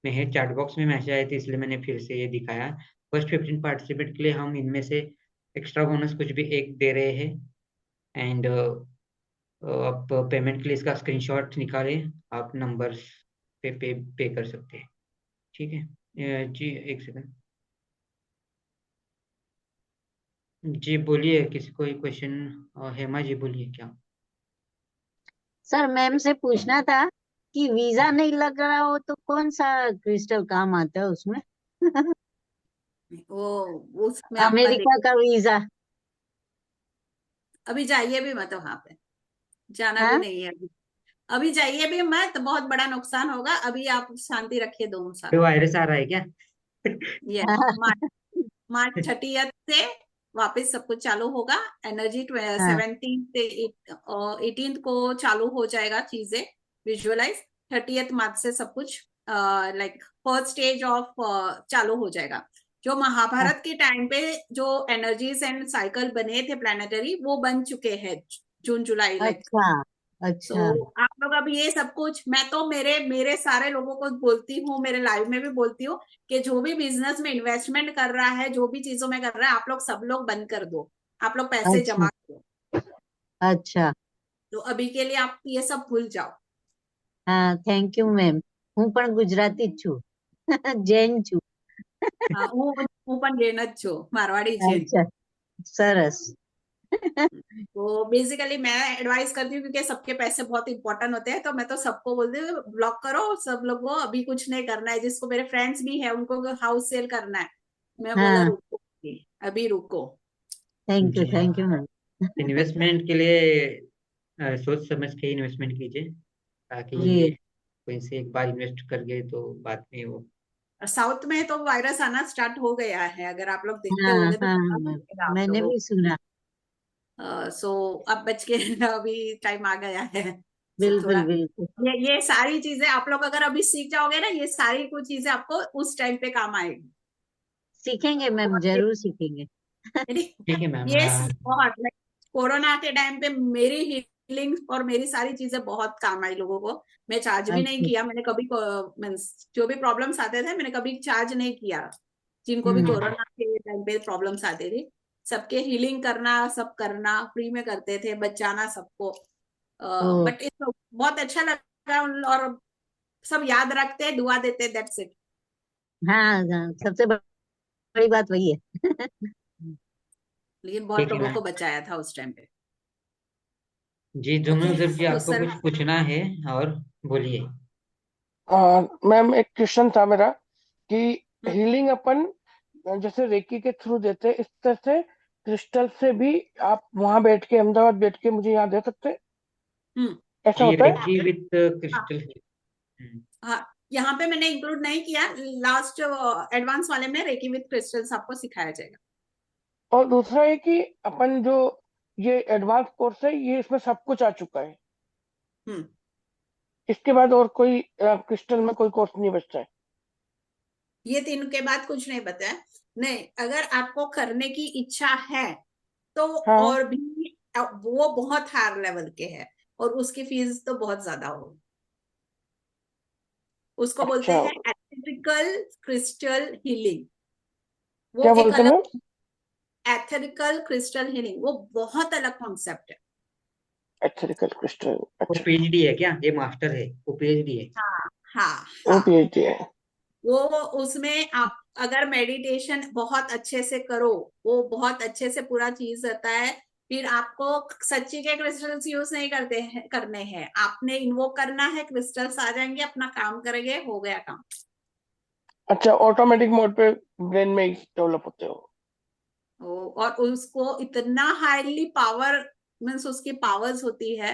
B: में है। चैट बॉक्स में मैसेज आए थे इसलिए मैंने फिर से ये दिखाया। फर्स्ट 15 पार्टिसिपेंट के लिए हम इनमें से एक्स्ट्रा बोनस कुछ भी एक दे रहे हैं। एंड आप पेमेंट के लिए इसका स्क्रीनशॉट निकालें, आप नंबर्स पे कर सकते हैं। ठीक है जी, एक सेकंड। जी बोलिए, किसी कोई क्वेश्चन? हेमा जी बोलिए क्या?
D: सर मैम से पूछना था कि वीजा नहीं लग रहा हो तो कौन सा क्रिस्टल काम आता है उसमें?
A: वो उसमें आपका
D: अमेरिका का वीजा।
A: अभी जाइए भी मत वहां पे, जाना भी
D: हाँ।
A: नहीं है अभी। अभी जाइए भी मत, बहुत बड़ा नुकसान होगा। अभी आप शांति रखिए 2 साल।
B: तो वायरस आ रहा है क्या?
A: ये मार्च 30 से वापस सब कुछ चालू होगा। एनर्जी
D: हाँ।
A: 17 से 18 को चालू हो जाएगा चीजें विजुअलाइज। 30 मार्च से सब कुछ लाइक फर्स्ट स्टेज ऑफ चालू हो जाएगा। जो महाभारत के टाइम पे जो एनर्जीज एंड साइकिल बने थे प्लानिटरी, वो बन चुके हैं जून जुलाई लाइक।
D: अच्छा
A: तो
D: अच्छा।
A: आप लोग अब ये सब कुछ, मैं तो मेरे मेरे सारे लोगों को बोलती हूँ, मेरे लाइव में भी बोलती हूँ कि जो भी बिजनेस में इन्वेस्टमेंट कर रहा है, जो भी चीजों में कर रहा है, आप लोग सब लोग बंद कर दो, आप लोग पैसे
D: अच्छा
A: जमा करो।
D: अच्छा।
A: तो अभी के लिए आप ये सब भूल जाओ।
D: હા થેન્ક યુ મેમ. હું પણ ગુજરાતી જ છું. જૈન છું.
A: हाँ, હું પણ જૈન જ છું, મારવાડી જૈન।
D: અચ્છા સરસ.
A: तो बेसिकली मैं एडवाइस करती हूँ क्योंकि सबके पैसे बहुत इंपॉर्टेंट होते हैं, तो मैं तो सबको बोलती हूँ ब्लॉक करो सब लोग को, अभी कुछ नहीं करना है। जिसको मेरे फ्रेंड्स भी है उनको हाउस सेल करना है, मैं बोला
D: हाँ
A: रुको, अभी रुको।
B: जी,
D: थैंक यू मैम.
B: इन्वेस्टमेंट के लिए सोच समझ के इन्वेस्टमेंट कीजिए, ताकि
D: जी.
B: कोई से एक बार इन्वेस्ट कर गए तो बाद में वो।
A: साउथ में तो वायरस आना स्टार्ट हो गया है, अगर आप लोग देखते
D: हाँ
A: होंगे तो
D: हाँ
A: पता
D: मैम,
A: चलेगा आप
D: मैंने
A: लोगों
D: भी सुना.
A: को। सो अब बच के अभी टाइम आ गया है। सो थोड़ा
D: बिल्कुल बिल्कुल.
A: ये सारी चीजें आप लोग अगर अभी सीख जाओगे ना, ये सारी कुछ चीजें आपको उस टाइम पे काम आएगी।
D: सीखेंगे मैम, जरूर सीखेंगे.
B: ठीक है मैम।
A: ये बहुत कोरोना के टाइम पे मेरी हीलिंग और मेरी सारी चीजें बहुत काम आई लोगों को। मैं चार्ज भी नहीं
D: अच्छा.
A: किया, मैंने कभी मीन्स जो भी प्रॉब्लम्स आते थे मैंने कभी चार्ज नहीं किया। जिनको भी
D: हम्म.
A: कोरोना के टाइम पे प्रॉब्लम्स आते थे, सबके हीलिंग करना, सब करना फ्री में करते थे, बचाना सबको।
D: ओ.
A: बट इसको बहुत अच्छा लगा और सब याद रखते हैं, दुआ देते हैं, दैट्स इट।
D: हाँ हाँ, सबसे बड़ी बात वही है.
A: लेकिन बहुत
B: ठीक है
A: लोगों
B: मैम।
A: को बचाया था उस टाइम पे।
B: जी
A: ओके,
B: जुम्मन जी,
A: तो
B: आपको
A: सर
B: कुछ पूछना है और बोलिए।
C: मैम एक क्वेश्चन था मेरा कि हीलिंग अपन जैसे रेकी के थ्रू देते हैं, इस तरह से क्रिस्टल से भी आप वहां बैठ के, अहमदाबाद बैठ के मुझे यहाँ दे सकते हैं?
A: हम्म
C: ऐसा
B: जी
C: होता है?
B: रेकी विथ
A: हाँ
B: क्रिस्टल।
A: हाँ, यहाँ पे मैंने इंक्लूड नहीं किया, लास्ट एडवांस वाले में रेकी विद क्रिस्टल्स आपको सिखाया जाएगा।
C: और दूसरा है कि अपन जो ये एडवांस कोर्स है, ये इसमें सब कुछ आ चुका है,
A: हम्म
C: इसके बाद और कोई क्रिस्टल में कोई कोर्स नहीं बचता है?
A: ये 3 के बाद कुछ नहीं बताया। नहीं, अगर आपको करने की इच्छा है तो
C: हाँ।
A: और भी वो बहुत हायर लेवल के है, और उसकी फीस तो बहुत ज्यादा होगी। उसको बोलते
C: अच्छा,
A: हैं एथेरिकल क्रिस्टल हीलिंग। वो
C: क्या
A: एक
C: बोलते हैं मैम?
A: अलग, एथेरिकल क्रिस्टल हीलिंग वो बहुत अलग कॉन्सेप्ट है।
C: एथेरिकल क्रिस्टल,
B: वो
C: अच्छा।
B: पीएचडी है क्या? ये मास्टर है, वो पीएचडी है?
A: हाँ हाँ
C: वो
A: हाँ।
C: पीएचडी है।
A: वो उसमें आप अगर मेडिटेशन बहुत अच्छे से करो, वो बहुत अच्छे से पूरा चीज रहता है। फिर आपको सच्ची के क्रिस्टल्स यूज नहीं करने हैं, आपने इन्वोक करना है, क्रिस्टल्स आ जाएंगे, अपना काम करेंगे, हो गया काम।
C: अच्छा, ऑटोमेटिक मोड पे ब्रेन में डेवलप होते हो।
A: और उसको इतना हाईली पावर, मीन्स उसकी पावर्स होती है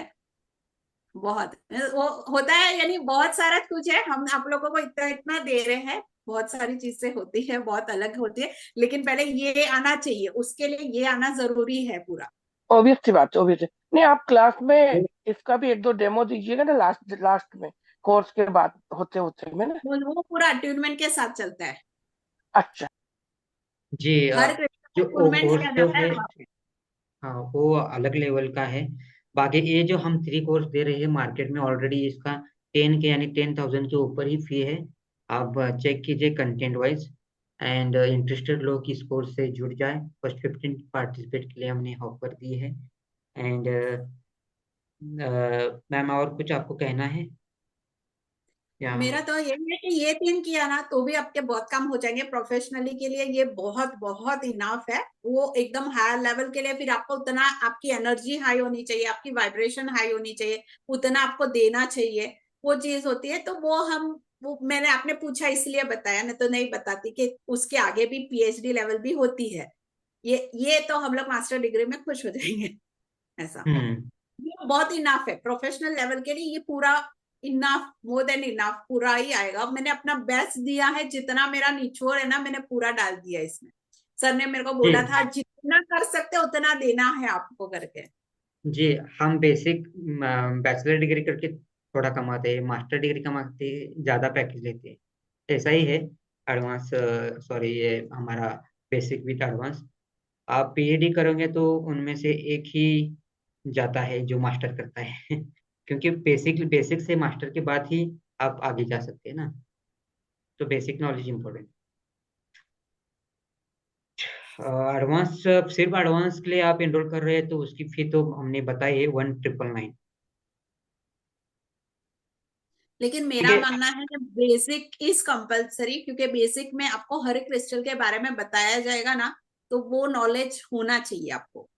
A: बहुत, वो होता है, यानी बहुत सारा कुछ है, हम आप लोगों को इतना इतना दे रहे हैं। बहुत सारी चीजें होती है, बहुत अलग होती है, लेकिन पहले ये आना चाहिए, उसके लिए ये आना जरूरी है पूरा।
C: ऑब्वियस सी बात है, ऑब्वियस है। नहीं, आप क्लास में इसका भी एक दो डेमो दीजिएगा ना, लास्ट लास्ट में, कोर्स के बाद होते होते में ना।
A: वो पूरा अट्यूनमेंट के साथ चलता है,
C: अच्छा।
B: जी
A: हर
B: जो
A: अट्यूनमेंट
B: कोर्स
A: लिया
B: जो
A: जाता है
B: है,
A: वहाँ पे।
B: हाँ वो अलग लेवल का है। बाकी ये जो हम 3 कोर्स दे रहे हैं मार्केट में ऑलरेडी इसका 10 के यानी 10,000 के ऊपर ही फी है। आप चेक कीजिए कंटेंट वाइज, एंड इंटरेस्टेड लोग इस कोर्स से जुड़ जाए। फर्स्ट 15 पार्टिसिपेट के लिए हमने ऑफर दी है। एंड मैम और कुछ आपको कहना है या हम?
A: मेरा तो यही है कि ये 3 किया ना तो भी आपके बहुत काम हो जाएंगे। प्रोफेशनली के लिए ये बहुत बहुत इनफ है, वो एकदम हायर लेवल के लिए। फिर आपको उतना, आपकी एनर्जी हाई होनी चाहिए, आपकी वाइब्रेशन हाई होनी चाहिए, उतना आपको देना चाहिए, वो चीज होती है। तो वो मैंने आपने पूछा इसलिए बताया, नहीं तो नहीं बताती कि उसके आगे भी पीएचडी लेवल भी होती है। ये तो हम लोग मास्टर डिग्री में खुश हो जाएंगे, ऐसा।
B: हम्म।
A: ये बहुत इनफ है प्रोफेशनल लेवल के लिए, ये पूरा इनफ, मोर देन इनफ, पूरा ही आएगा। मैंने अपना बेस्ट दिया है, जितना मेरा निचोड़ है ना मैंने पूरा डाल दिया इसमें। सर ने मेरे को
B: जी
A: बोला था जितना कर सकते उतना देना है आपको करके।
B: जी, हम बेसिक बैचलर डिग्री करके थोड़ा कमाते हैं, मास्टर डिग्री कमाते ज्यादा पैकेज लेते हैं, ऐसा ही है। एडवांस, सॉरी, ये हमारा बेसिक विद एडवांस। आप पीएचडी करोगे तो उनमें से एक ही जाता है जो मास्टर करता है क्योंकि बेसिक बेसिक से मास्टर के बाद ही आप आगे जा सकते हैं ना, तो बेसिक नॉलेज इम्पोर्टेंट। एडवांस, सिर्फ एडवांस के लिए आप एनरोल कर रहे हैं तो उसकी फी तो हमने बताई है 1999।
A: लेकिन
B: ठीक
A: मेरा
B: है।
A: मानना है कि बेसिक इज कंपलसरी, क्योंकि बेसिक में आपको हर एक क्रिस्टल के बारे में बताया जाएगा ना, तो वो नॉलेज होना चाहिए आपको,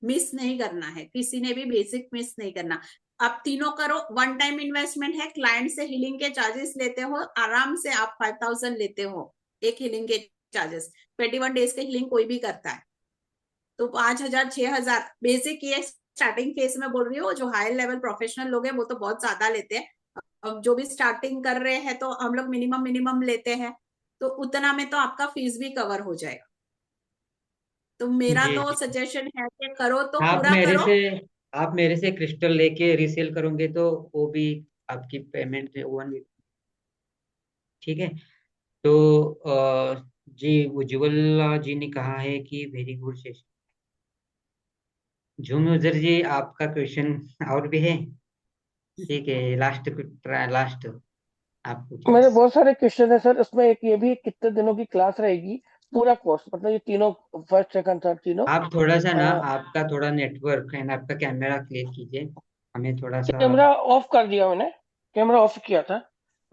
A: मिस नहीं करना है, किसी ने भी बेसिक मिस नहीं करना। आप तीनों करो, वन टाइम इन्वेस्टमेंट है, क्लाइंट से हीलिंग के चार्जेस लेते हो, आराम से आप 5,000 लेते हो एक हीलिंग के चार्जेस। 21 डेज के हीलिंग कोई भी करता है, तो 5,000 6,000 बेसिक। ये स्टार्टिंग फेज में बोल रही हूँ, जो हाई लेवल प्रोफेशनल लोग हैं वो तो बहुत ज्यादा लेते हैं। अब जो भी स्टार्टिंग कर रहे हैं तो हम लोग मिनिमम मिनिमम लेते हैं, तो उतना में तो आपका फीस भी कवर हो जाएगा। तो मेरा
B: जी
A: तो
B: जी,
A: सजेशन है कि करो तो
B: आप
A: पूरा
B: मेरे
A: करो।
B: से आप मेरे से क्रिस्टल लेके रीसेल करोगे तो वो भी आपकी पेमेंट 1 वीक। ठीक है। तो जी उज्ज्वल जी ने कहा है कि वेरी गुड सेशन। झूम यूजर जी, आपका क्वेश्चन और भी है? ठीक है, लास्ट लास्ट आप पूछिए
C: मेरे
B: बस।
C: बहुत सारे क्वेश्चन है सर, उसमें एक ये भी है, कितने दिनों की क्लास रहेगी, पूरा कोर्स, मतलब ये तीनों, फर्स्ट सेकंड थर्ड तीनों।
B: आप थोड़ा सा ना, आपका थोड़ा नेटवर्क एंड आपका कैमरा क्लियर कीजिए, हमें थोड़ा सा।
C: कैमरा ऑफ कर दिया मैंने, कैमरा ऑफ किया था।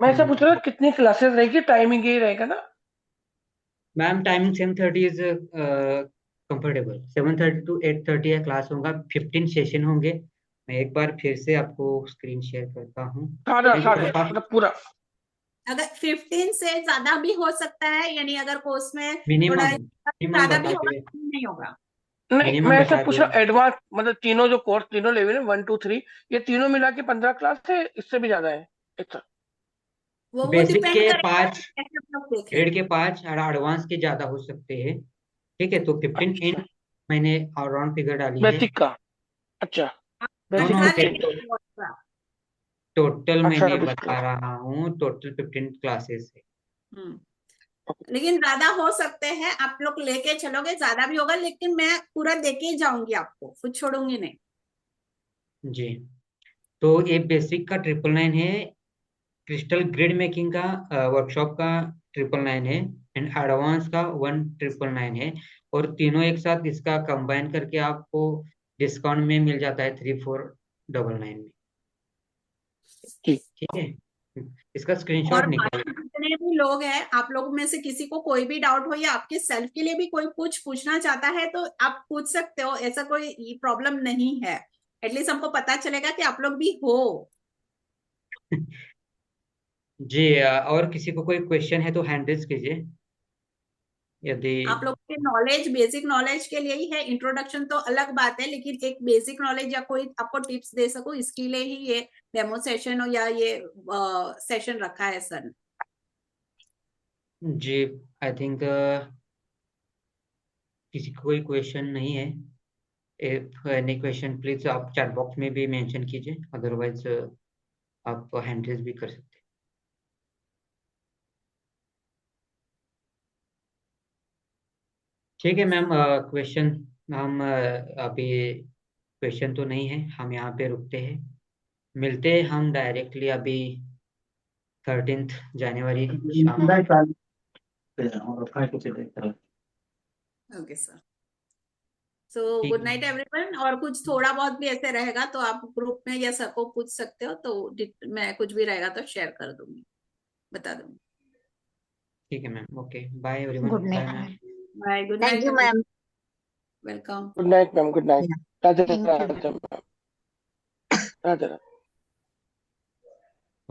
C: मैं ऐसा पूछ रहा था, कितनी क्लासेस रहेगी, टाइमिंग यही रहेगा ना?
B: Ma'am timing 7:30 is comfortable. 7:30 to 8:30 का क्लास होगा, 15 सेशन होंगे। मैं एक बार फिर से आपको स्क्रीन शेयर करता हूँ।
C: सारा
B: मैं
C: सारा
B: थोड़ा
C: मतलब पूरा?
A: अगर 15 से ज्यादा भी हो सकता है, यानी अगर कोर्स में थोड़ा
B: मिनिमम मिनिमम
A: ज्यादा भी
B: बता
A: होगा,
B: दिए,
A: नहीं होगा।
C: नहीं,
B: मिनिमम
C: मैं ऐसा
B: बता
C: पूछ
B: दिए।
C: रहा एडवांस, मतलब तीनों जो कोर्स तीनों लेवल है, 1 2 3, ये तीनों मिला के 15 क्लास है, इससे भी ज्यादा है? अच्छा।
A: वो
B: बेसिक
A: डिपेंड
B: के
A: करेगा
B: 5,
A: कि कैसे आप लोग देख रहे
B: ग्रेड
A: हैं।
B: के 5 और एडवांस के ज्यादा हो सकते हैं। ठीक है, तो 15 इन
C: अच्छा,
B: मैंने राउंड फिगर डाली है।
C: बेसिक का? अच्छा,
B: नो
C: बेसिक
B: नो,
C: 15।
B: टोटल
C: अच्छा,
B: मैंने
C: बेसिक
B: बता रहा हूँ, टोटल 15 क्लासेस है।
A: हम्म लेकिन ज्यादा हो सकते हैं, आप लोग लेके चलोगे ज्यादा भी होगा, लेकिन मैं पूरा देके ही जाऊंगी आपको, कुछ छोड़ूंगी नहीं।
B: जी, तो ये बेसिक का 999 है, क्रिस्टल ग्रिड मेकिंग का वर्कशॉप का 999 है, एंड एडवांस का 1999 है। और तीनों एक साथ इसका कंबाइन करके आपको डिस्काउंट में मिल जाता है 3499 में।
C: ठीक।
B: ठीक है, इसका स्क्रीनशॉट
A: और
B: निकाल।
A: बाकी जितने भी लोग हैं, आप लोग में से किसी को कोई भी डाउट हो या आपके सेल्फ के लिए भी कोई कुछ पूछना चाहता है तो आप पूछ सकते हो, ऐसा कोई प्रॉब्लम नहीं है। एटलीस्ट हमको पता चलेगा कि आप लोग भी हो।
B: जी, और किसी को कोई क्वेश्चन है तो हैंड रेज कीजिए यदि।
A: आप लोग के नॉलेज, बेसिक नॉलेज के लिए ही है, इंट्रोडक्शन तो अलग बात है, लेकिन एक बेसिक नॉलेज या कोई आपको टिप्स दे सको इसके लिए ही ये डेमो सेशन हो या ये सेशन रखा है सर।
B: जी, आई थिंक किसी को कोई क्वेश्चन नहीं है। इफ एनी क्वेश्चन प्लीज आप चैट बॉक्स में भी मेंशन कीजिए, अदरवाइज आप हैंड रेज भी कर सकते हैं। ठीक है मैम, क्वेश्चन हम अभी क्वेश्चन तो नहीं है, हम यहाँ पे रुकते हैं। मिलते हैं हम डायरेक्टली अभी 13 जनवरी शाम को।
A: ओके सर, सो
B: ठीक
A: गुड नाइट एवरीवन। और कुछ थोड़ा बहुत भी ऐसे रहेगा तो आप ग्रुप में या सर को पूछ सकते हो, तो मैं कुछ भी रहेगा तो शेयर कर दूंगी, बता दूंगी।
B: ठीक है ma'am, okay bye everyone.
D: Good
B: bye
D: night.
B: Ma'am.
A: Bye, good
D: thank
A: night,
D: you ma'am.
A: Welcome.
C: Good night ma'am, good night. Radhe
D: thank you.
C: Radhe ma'am, Radhe Radhe.